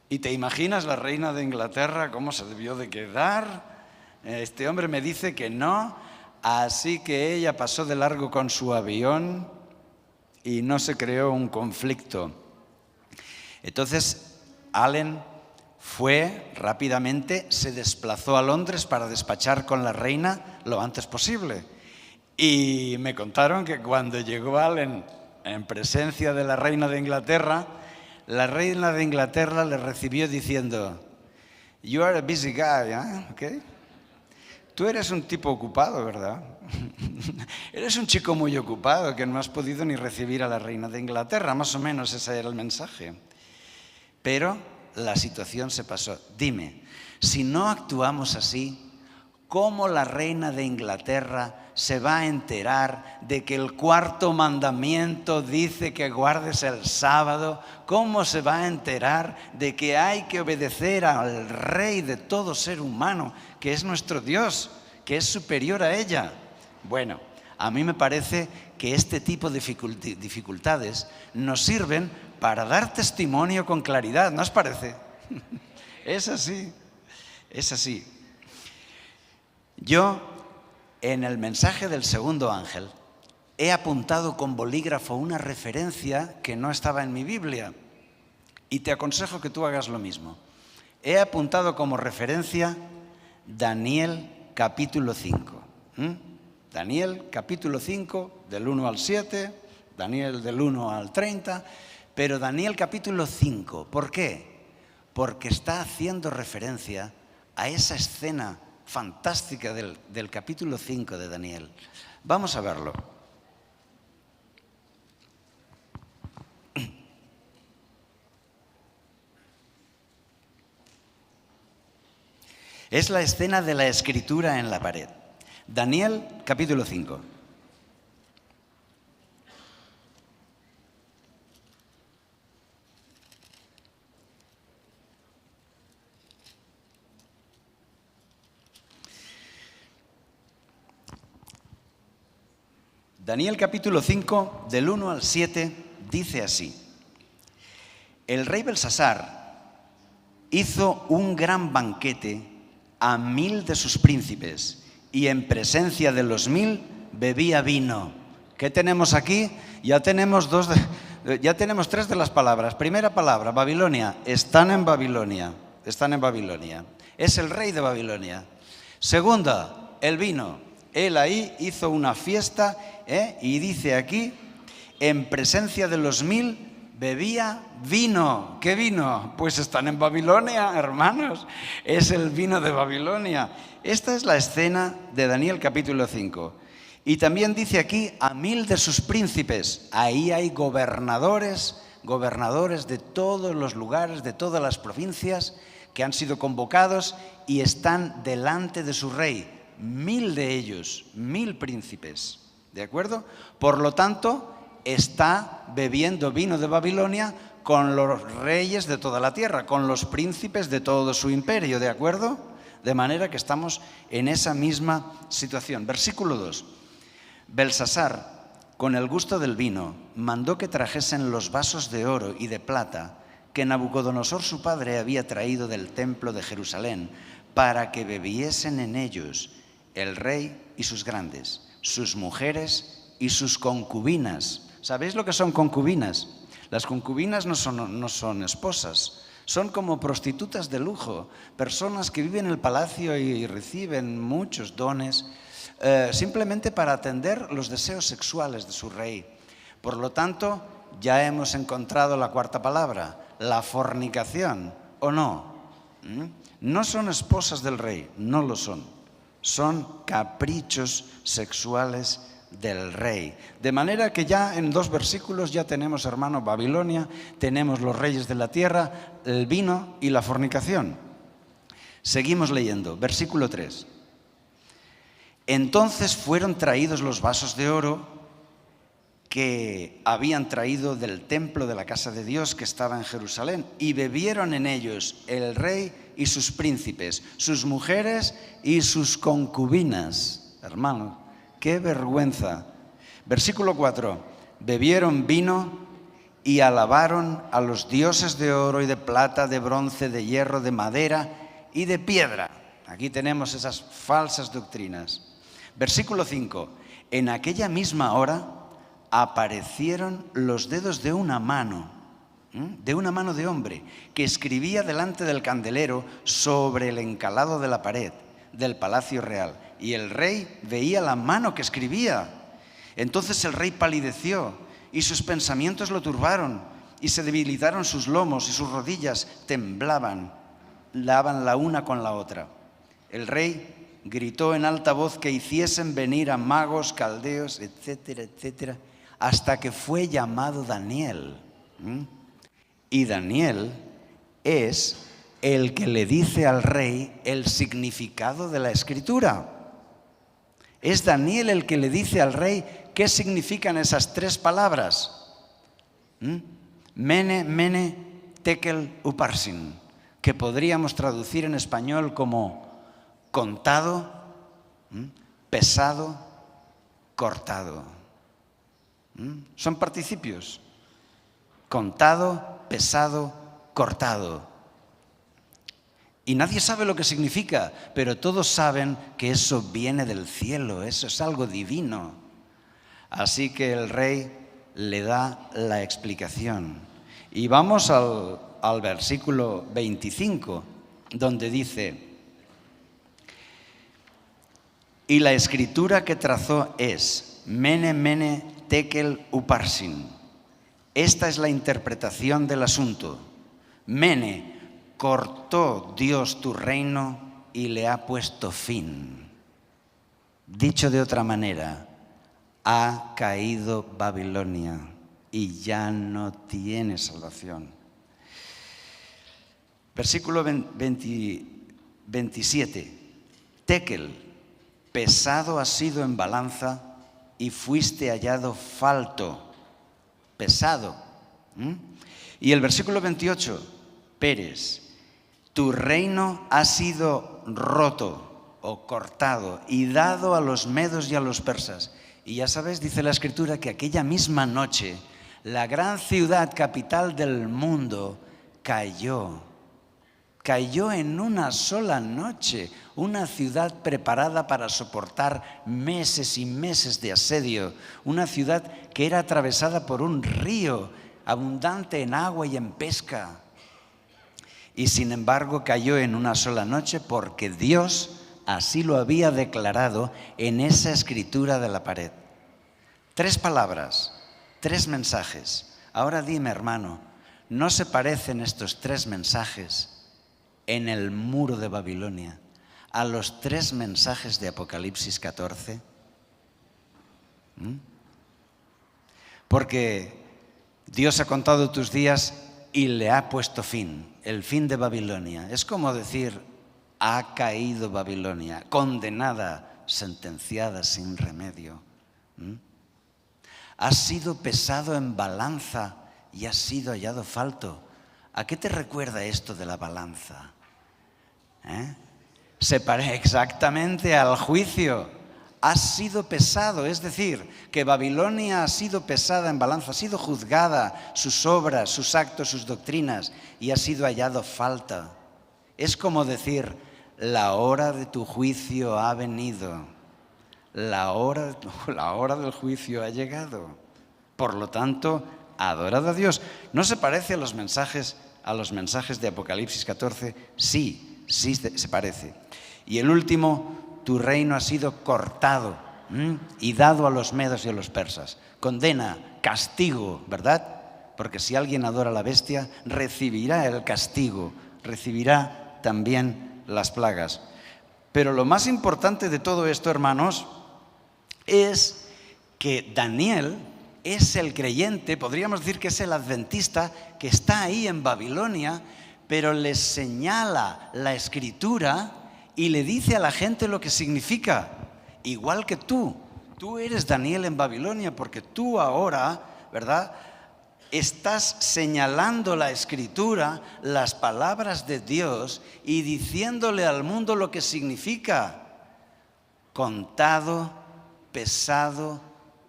¿Y te imaginas la reina de Inglaterra cómo se debió de quedar? Este hombre me dice que no, así que ella pasó de largo con su avión y no se creó un conflicto. Entonces, Allen fue rápidamente, se desplazó a Londres para despachar con la reina lo antes posible. Y me contaron que cuando llegó Allen en presencia de la reina de Inglaterra, la reina de Inglaterra le recibió diciendo: You are a busy guy, ¿eh? ¿Okay? Tú eres un tipo ocupado, ¿verdad? Eres un chico muy ocupado que no has podido ni recibir a la reina de Inglaterra. Más o menos ese era el mensaje. Pero la situación se pasó. Dime, si no actuamos así, ¿cómo la reina de Inglaterra se va a enterar de que el cuarto mandamiento dice que guardes el sábado? ¿Cómo se va a enterar de que hay que obedecer al Rey de todo ser humano, que es nuestro Dios, que es superior a ella? Bueno, a mí me parece que este tipo de dificultades nos sirven para dar testimonio con claridad, ¿no os parece? Es así, es así. Yo, en el mensaje del segundo ángel, he apuntado con bolígrafo una referencia que no estaba en mi Biblia, y te aconsejo que tú hagas lo mismo. He apuntado como referencia Daniel capítulo 5. Daniel capítulo 5, del 1 al 7, Daniel del 1 al 30, pero Daniel capítulo 5. ¿Por qué? Porque está haciendo referencia a esa escena fantástica del capítulo 5 de Daniel. Vamos a verlo. Es la escena de la escritura en la pared. Daniel, capítulo 5. Daniel capítulo 5, del 1 al 7, dice así: El rey Belsasar hizo un gran banquete a 1000 de sus príncipes, y en presencia de los 1000 bebía vino. ¿Qué tenemos aquí? Ya tenemos tres de las palabras. Primera palabra, Babilonia. Están en Babilonia. Están en Babilonia. Es el rey de Babilonia. Segunda, el vino. Él ahí hizo una fiesta, y dice aquí, en presencia de los 1000 bebía vino. ¿Qué vino? Pues están en Babilonia, hermanos. Es el vino de Babilonia. Esta es la escena de Daniel capítulo 5. Y también dice aquí a 1000 de sus príncipes. Ahí hay gobernadores de todos los lugares, de todas las provincias, que han sido convocados y están delante de su rey. 1000 de ellos, 1000 príncipes, ¿de acuerdo? Por lo tanto, está bebiendo vino de Babilonia con los reyes de toda la tierra, con los príncipes de todo su imperio, ¿de acuerdo? De manera que estamos en esa misma situación. Versículo 2. Belsasar, con el gusto del vino, mandó que trajesen los vasos de oro y de plata que Nabucodonosor su padre había traído del templo de Jerusalén, para que bebiesen en ellos el rey y sus grandes, sus mujeres y sus concubinas. ¿Sabéis lo que son concubinas? Las concubinas no son esposas, son como prostitutas de lujo, personas que viven en el palacio y reciben muchos dones simplemente para atender los deseos sexuales de su rey. Por lo tanto, ya hemos encontrado la cuarta palabra, la fornicación, ¿o no? No son esposas del rey, no lo son. Son caprichos sexuales del rey. De manera que ya en 2 versículos ya tenemos, hermano, Babilonia, tenemos los reyes de la tierra, el vino y la fornicación. Seguimos leyendo, versículo 3. Entonces fueron traídos los vasos de oro que habían traído del templo de la casa de Dios que estaba en Jerusalén, y bebieron en ellos el rey y sus príncipes, sus mujeres y sus concubinas. Hermano, qué vergüenza. Versículo 4. Bebieron vino y alabaron a los dioses de oro y de plata, de bronce, de hierro, de madera y de piedra. Aquí tenemos esas falsas doctrinas. Versículo 5. En aquella misma hora aparecieron los dedos de una mano de hombre, que escribía delante del candelero sobre el encalado de la pared del palacio real. Y el rey veía la mano que escribía. Entonces el rey palideció y sus pensamientos lo turbaron, y se debilitaron sus lomos y sus rodillas temblaban la una con la otra. El rey gritó en alta voz que hiciesen venir a magos, caldeos, etcétera, etcétera, hasta que fue llamado Daniel. Y Daniel es el que le dice al rey el significado de la escritura. Es Daniel el que le dice al rey qué significan esas 3 palabras. Mene, mene, tekel, uparsin, que podríamos traducir en español como contado, pesado, cortado. Son participios. Contado, pesado, cortado. Y nadie sabe lo que significa, pero todos saben que eso viene del cielo, eso es algo divino. Así que el rey le da la explicación. Y vamos al versículo 25, donde dice: y la escritura que trazó es Mene, mene, tekel, uparsin. Esta es la interpretación del asunto. Mene, cortó Dios tu reino y le ha puesto fin. Dicho de otra manera, ha caído Babilonia y ya no tiene salvación. Versículo 26. 27. Tekel, pesado has sido en balanza y fuiste hallado falto. Pesado. Y el versículo 28. Peres, tu reino ha sido roto o cortado y dado a los medos y a los persas. Y ya sabes, dice la Escritura, que aquella misma noche la gran ciudad capital del mundo cayó en una sola noche. Una ciudad preparada para soportar meses y meses de asedio. Una ciudad que era atravesada por un río abundante en agua y en pesca. Y sin embargo cayó en una sola noche porque Dios así lo había declarado en esa escritura de la pared. 3 palabras, 3 mensajes. Ahora dime, hermano, ¿no se parecen estos 3 mensajes en el muro de Babilonia a los 3 mensajes de Apocalipsis 14? Porque Dios ha contado tus días y le ha puesto fin, el fin de Babilonia. Es como decir, ha caído Babilonia, condenada, sentenciada sin remedio. Has sido pesado en balanza y has sido hallado falto. ¿A qué te recuerda esto de la balanza? Se parece exactamente al juicio. Has sido pesado, es decir, que Babilonia ha sido pesada en balanza, ha sido juzgada, sus obras, sus actos, sus doctrinas, y ha sido hallado falta. Es como decir, la hora de tu juicio ha venido, la hora del juicio ha llegado. Por lo tanto, adorad a Dios. ¿No se parece a los mensajes de Apocalipsis 14? Sí, se parece. Y el último, tu reino ha sido cortado y dado a los medos y a los persas. Condena, castigo, ¿verdad? Porque si alguien adora a la bestia, recibirá el castigo, recibirá también las plagas. Pero lo más importante de todo esto, hermanos, es que Daniel es el creyente, podríamos decir que es el adventista que está ahí en Babilonia, pero le señala la Escritura y le dice a la gente lo que significa. Igual que tú eres Daniel en Babilonia, porque tú ahora, ¿verdad?, estás señalando la Escritura, las palabras de Dios y diciéndole al mundo lo que significa. Contado, pesado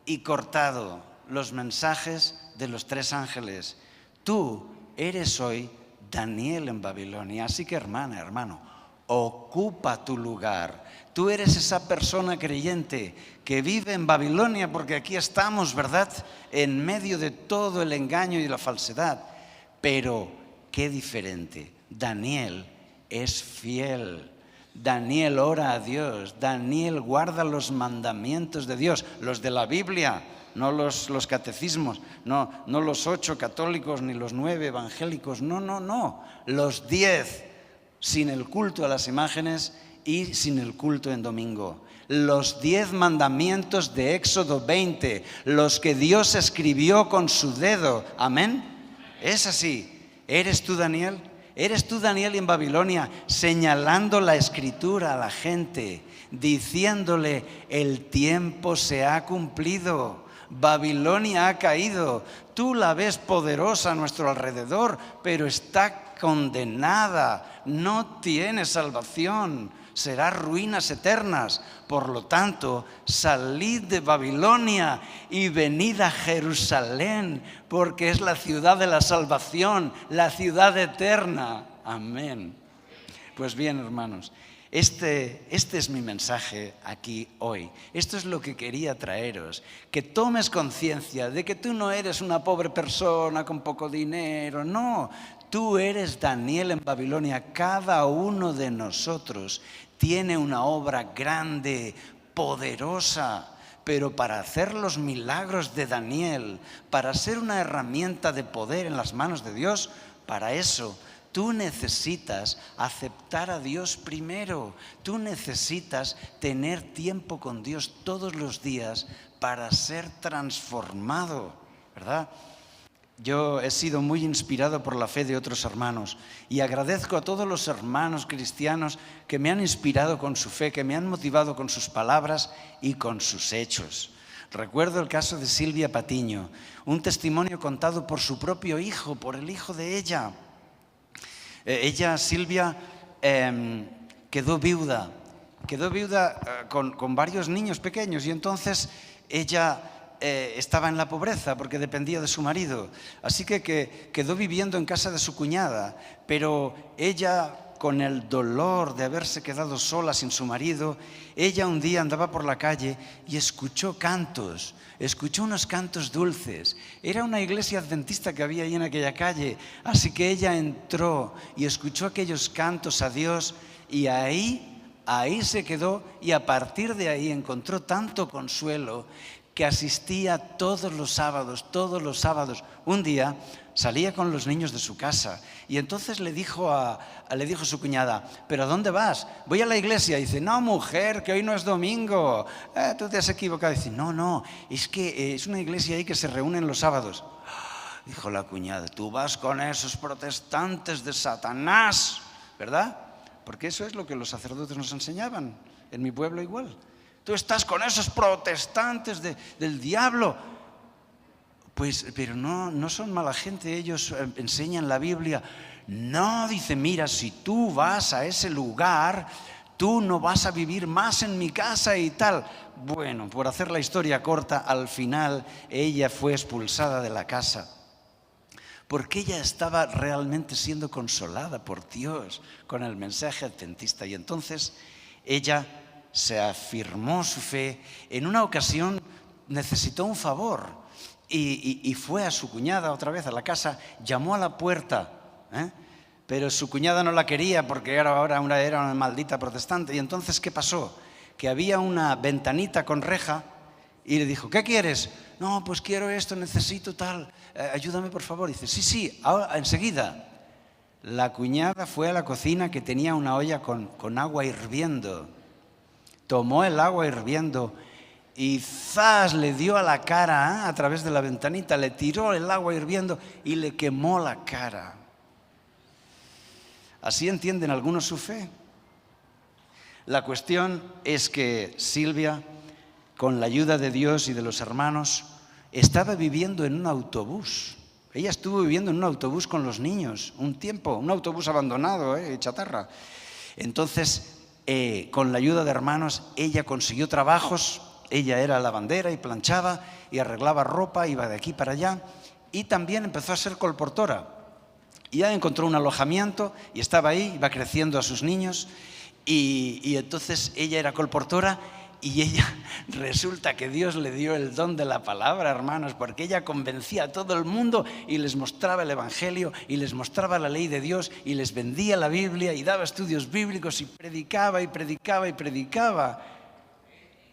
y cortado. Los mensajes de los 3 ángeles. Tú eres hoy Daniel en Babilonia. Así que, hermano, ocupa tu lugar. Tú eres esa persona creyente que vive en Babilonia, porque aquí estamos, ¿verdad?, en medio de todo el engaño y la falsedad. Pero qué diferente. Daniel es fiel. Daniel ora a Dios. Daniel guarda los mandamientos de Dios, los de la Biblia, no los catecismos, no los 8 católicos ni los 9 evangélicos, no, los 10 sin el culto a las imágenes y sin el culto en domingo. Los 10 mandamientos de Éxodo 20, los que Dios escribió con su dedo. Amén. Es así. ¿Eres tú Daniel? ¿Eres tú Daniel en Babilonia señalando la Escritura a la gente, diciéndole el tiempo se ha cumplido? Babilonia ha caído. Tú la ves poderosa a nuestro alrededor, pero está condenada. No tiene salvación. Será ruinas eternas. Por lo tanto, salid de Babilonia y venid a Jerusalén, porque es la ciudad de la salvación, la ciudad eterna. Amén. Pues bien, hermanos, este es mi mensaje aquí hoy. Esto es lo que quería traeros, que tomes conciencia de que tú no eres una pobre persona con poco dinero, no. Tú eres Daniel en Babilonia. Cada uno de nosotros tiene una obra grande, poderosa, pero para hacer los milagros de Daniel, para ser una herramienta de poder en las manos de Dios, para eso tú necesitas aceptar a Dios primero. Tú necesitas tener tiempo con Dios todos los días para ser transformado, ¿verdad? Yo he sido muy inspirado por la fe de otros hermanos y agradezco a todos los hermanos cristianos que me han inspirado con su fe, que me han motivado con sus palabras y con sus hechos. Recuerdo el caso de Silvia Patiño, un testimonio contado por su propio hijo, por el hijo de ella. Silvia, quedó viuda con varios niños pequeños y entonces ella estaba en la pobreza porque dependía de su marido. Así que quedó viviendo en casa de su cuñada, pero ella, con el dolor de haberse quedado sola sin su marido, ella un día andaba por la calle y escuchó unos cantos dulces. Era una iglesia adventista que había ahí en aquella calle, así que ella entró y escuchó aquellos cantos a Dios y ahí se quedó, y a partir de ahí encontró tanto consuelo que asistía todos los sábados. Un día salía con los niños de su casa y entonces le dijo a su cuñada: ¿pero a dónde vas? Voy a la iglesia. Y dice: no, mujer, que hoy no es domingo, tú te has equivocado. Y dice: no, es que es una iglesia ahí que se reúnen los sábados. Dijo la cuñada: tú vas con esos protestantes de Satanás, ¿verdad? Porque eso es lo que los sacerdotes nos enseñaban, en mi pueblo igual. Tú estás con esos protestantes del diablo. Pues, pero no son mala gente, ellos enseñan la Biblia. No, dice: mira, si tú vas a ese lugar, tú no vas a vivir más en mi casa y tal. Bueno, por hacer la historia corta, al final ella fue expulsada de la casa, porque ella estaba realmente siendo consolada por Dios con el mensaje adventista. Y entonces ella se afirmó su fe. En una ocasión necesitó un favor y fue a su cuñada otra vez a la casa, llamó a la puerta, pero su cuñada no la quería porque era una maldita protestante. Y entonces, ¿qué pasó? Que había una ventanita con reja y le dijo: ¿qué quieres? No, pues quiero esto, necesito tal, ayúdame por favor. Y dice: sí, ahora, enseguida. La cuñada fue a la cocina, que tenía una olla con agua hirviendo. Tomó el agua hirviendo y ¡zas!, le dio a la cara, a través de la ventanita, le tiró el agua hirviendo y le quemó la cara. ¿Así entienden algunos su fe? La cuestión es que Silvia, con la ayuda de Dios y de los hermanos, estaba viviendo en un autobús. Ella estuvo viviendo en un autobús con los niños un tiempo, un autobús abandonado, chatarra. Entonces, con la ayuda de hermanos, ella consiguió trabajos. Ella era lavandera y planchaba y arreglaba ropa, iba de aquí para allá, y también empezó a ser colportora. Y ya encontró un alojamiento y estaba ahí, iba creciendo a sus niños, y entonces ella era colportora. Y ella, resulta que Dios le dio el don de la palabra, hermanos, porque ella convencía a todo el mundo y les mostraba el Evangelio y les mostraba la ley de Dios y les vendía la Biblia y daba estudios bíblicos y predicaba y predicaba y predicaba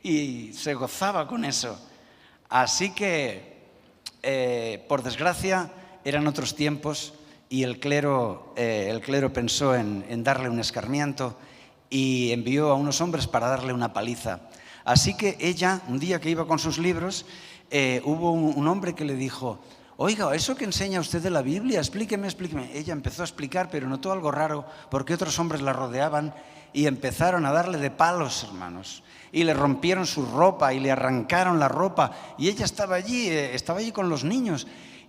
y se gozaba con eso. Así que, por desgracia, eran otros tiempos y el clero pensó en darle un escarmiento y envió a unos hombres para darle una paliza. Así que ella, un día que iba con sus libros, hubo un hombre que le dijo: oiga, ¿eso que enseña usted de la Biblia? Explíqueme. Ella empezó a explicar, pero notó algo raro, porque otros hombres la rodeaban y empezaron a darle de palos, hermanos. Y le rompieron su ropa y le arrancaron la ropa. Y ella estaba allí con los niños.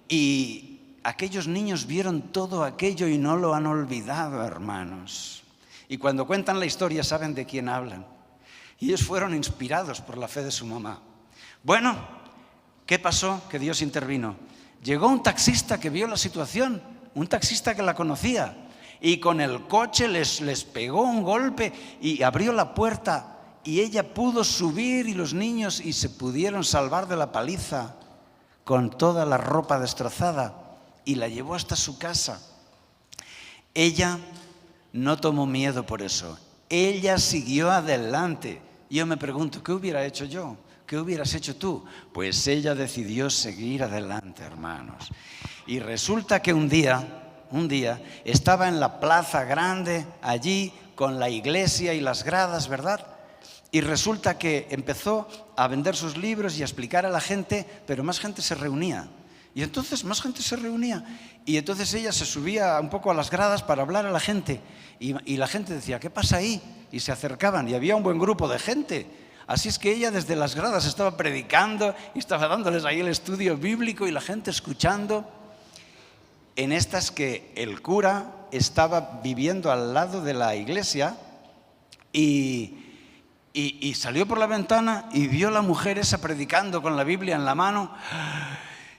Y aquellos niños vieron todo aquello y no lo han olvidado, hermanos. Y cuando cuentan la historia saben de quién hablan. Y ellos fueron inspirados por la fe de su mamá. Bueno, ¿qué pasó? Que Dios intervino. Llegó un taxista que vio la situación, un taxista que la conocía, y con el coche les pegó un golpe y abrió la puerta, y ella pudo subir y los niños y se pudieron salvar de la paliza con toda la ropa destrozada, y la llevó hasta su casa. Ella no tomó miedo por eso. Ella siguió adelante. Yo me pregunto, ¿qué hubiera hecho yo? ¿Qué hubieras hecho tú? Pues ella decidió seguir adelante, hermanos. Y resulta que un día estaba en la plaza grande, allí con la iglesia y las gradas, ¿verdad? Y resulta que empezó a vender sus libros y a explicar a la gente, pero más gente se reunía. Y entonces más gente se reunía. Y entonces ella se subía un poco a las gradas para hablar a la gente. Y la gente decía, ¿qué pasa ahí? Y se acercaban y había un buen grupo de gente. Así es que ella desde las gradas estaba predicando y estaba dándoles ahí el estudio bíblico y la gente escuchando. En estas que el cura estaba viviendo al lado de la iglesia y salió por la ventana y vio a la mujer esa predicando con la Biblia en la mano.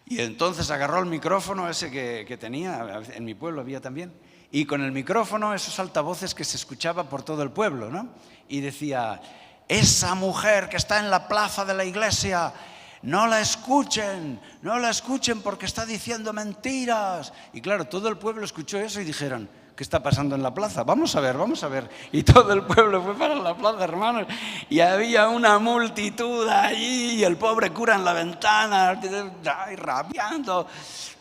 Y entonces agarró el micrófono ese que tenía, en mi pueblo había también, y con el micrófono, esos altavoces que se escuchaba por todo el pueblo, ¿no? Y decía, esa mujer que está en la plaza de la iglesia, no la escuchen porque está diciendo mentiras. Y claro, todo el pueblo escuchó eso y dijeron, ¿qué está pasando en la plaza? Vamos a ver. Y todo el pueblo fue para la plaza, hermanos. Y había una multitud allí y el pobre cura en la ventana,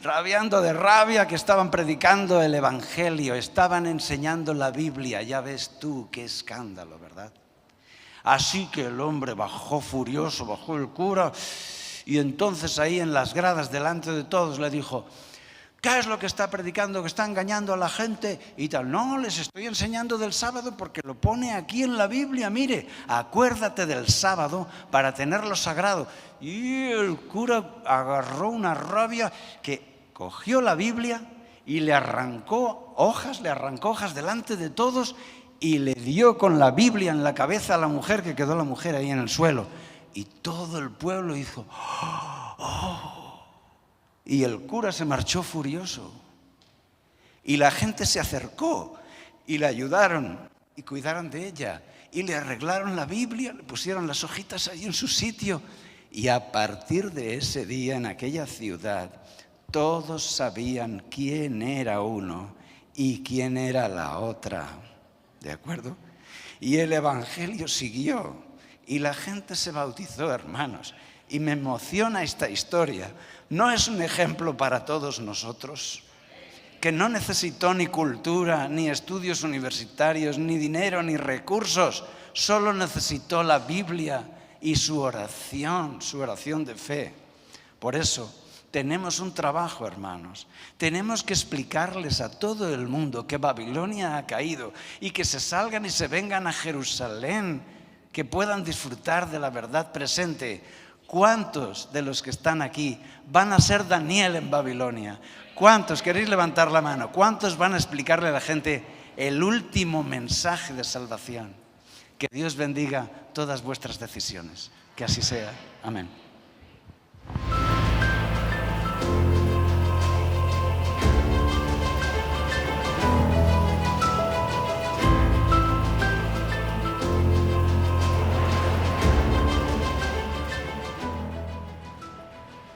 rabiando de rabia, que estaban predicando el evangelio, estaban enseñando la Biblia. Ya ves tú qué escándalo, ¿verdad? Así que el hombre bajó furioso, bajó el cura, y entonces ahí en las gradas delante de todos le dijo, ¿qué es lo que está predicando, que está engañando a la gente y tal? No, les estoy enseñando del sábado porque lo pone aquí en la Biblia. Mire, acuérdate del sábado para tenerlo sagrado. Y el cura agarró una rabia que cogió la Biblia y le arrancó hojas delante de todos y le dio con la Biblia en la cabeza a la mujer, que quedó la mujer ahí en el suelo. Y todo el pueblo hizo, ¡oh! Y el cura se marchó furioso. Y la gente se acercó y le ayudaron y cuidaron de ella. Y le arreglaron la Biblia, le pusieron las hojitas ahí en su sitio. Y a partir de ese día en aquella ciudad, todos sabían quién era uno y quién era la otra. ¿De acuerdo? Y el evangelio siguió. Y la gente se bautizó, hermanos. Y me emociona esta historia. ¿No es un ejemplo para todos nosotros? Que no necesitó ni cultura, ni estudios universitarios, ni dinero, ni recursos. Solo necesitó la Biblia y su oración de fe. Por eso tenemos un trabajo, hermanos. Tenemos que explicarles a todo el mundo que Babilonia ha caído y que se salgan y se vengan a Jerusalén, que puedan disfrutar de la verdad presente. ¿Cuántos de los que están aquí van a ser Daniel en Babilonia? ¿Cuántos? ¿Queréis levantar la mano? ¿Cuántos van a explicarle a la gente el último mensaje de salvación? Que Dios bendiga todas vuestras decisiones. Que así sea. Amén.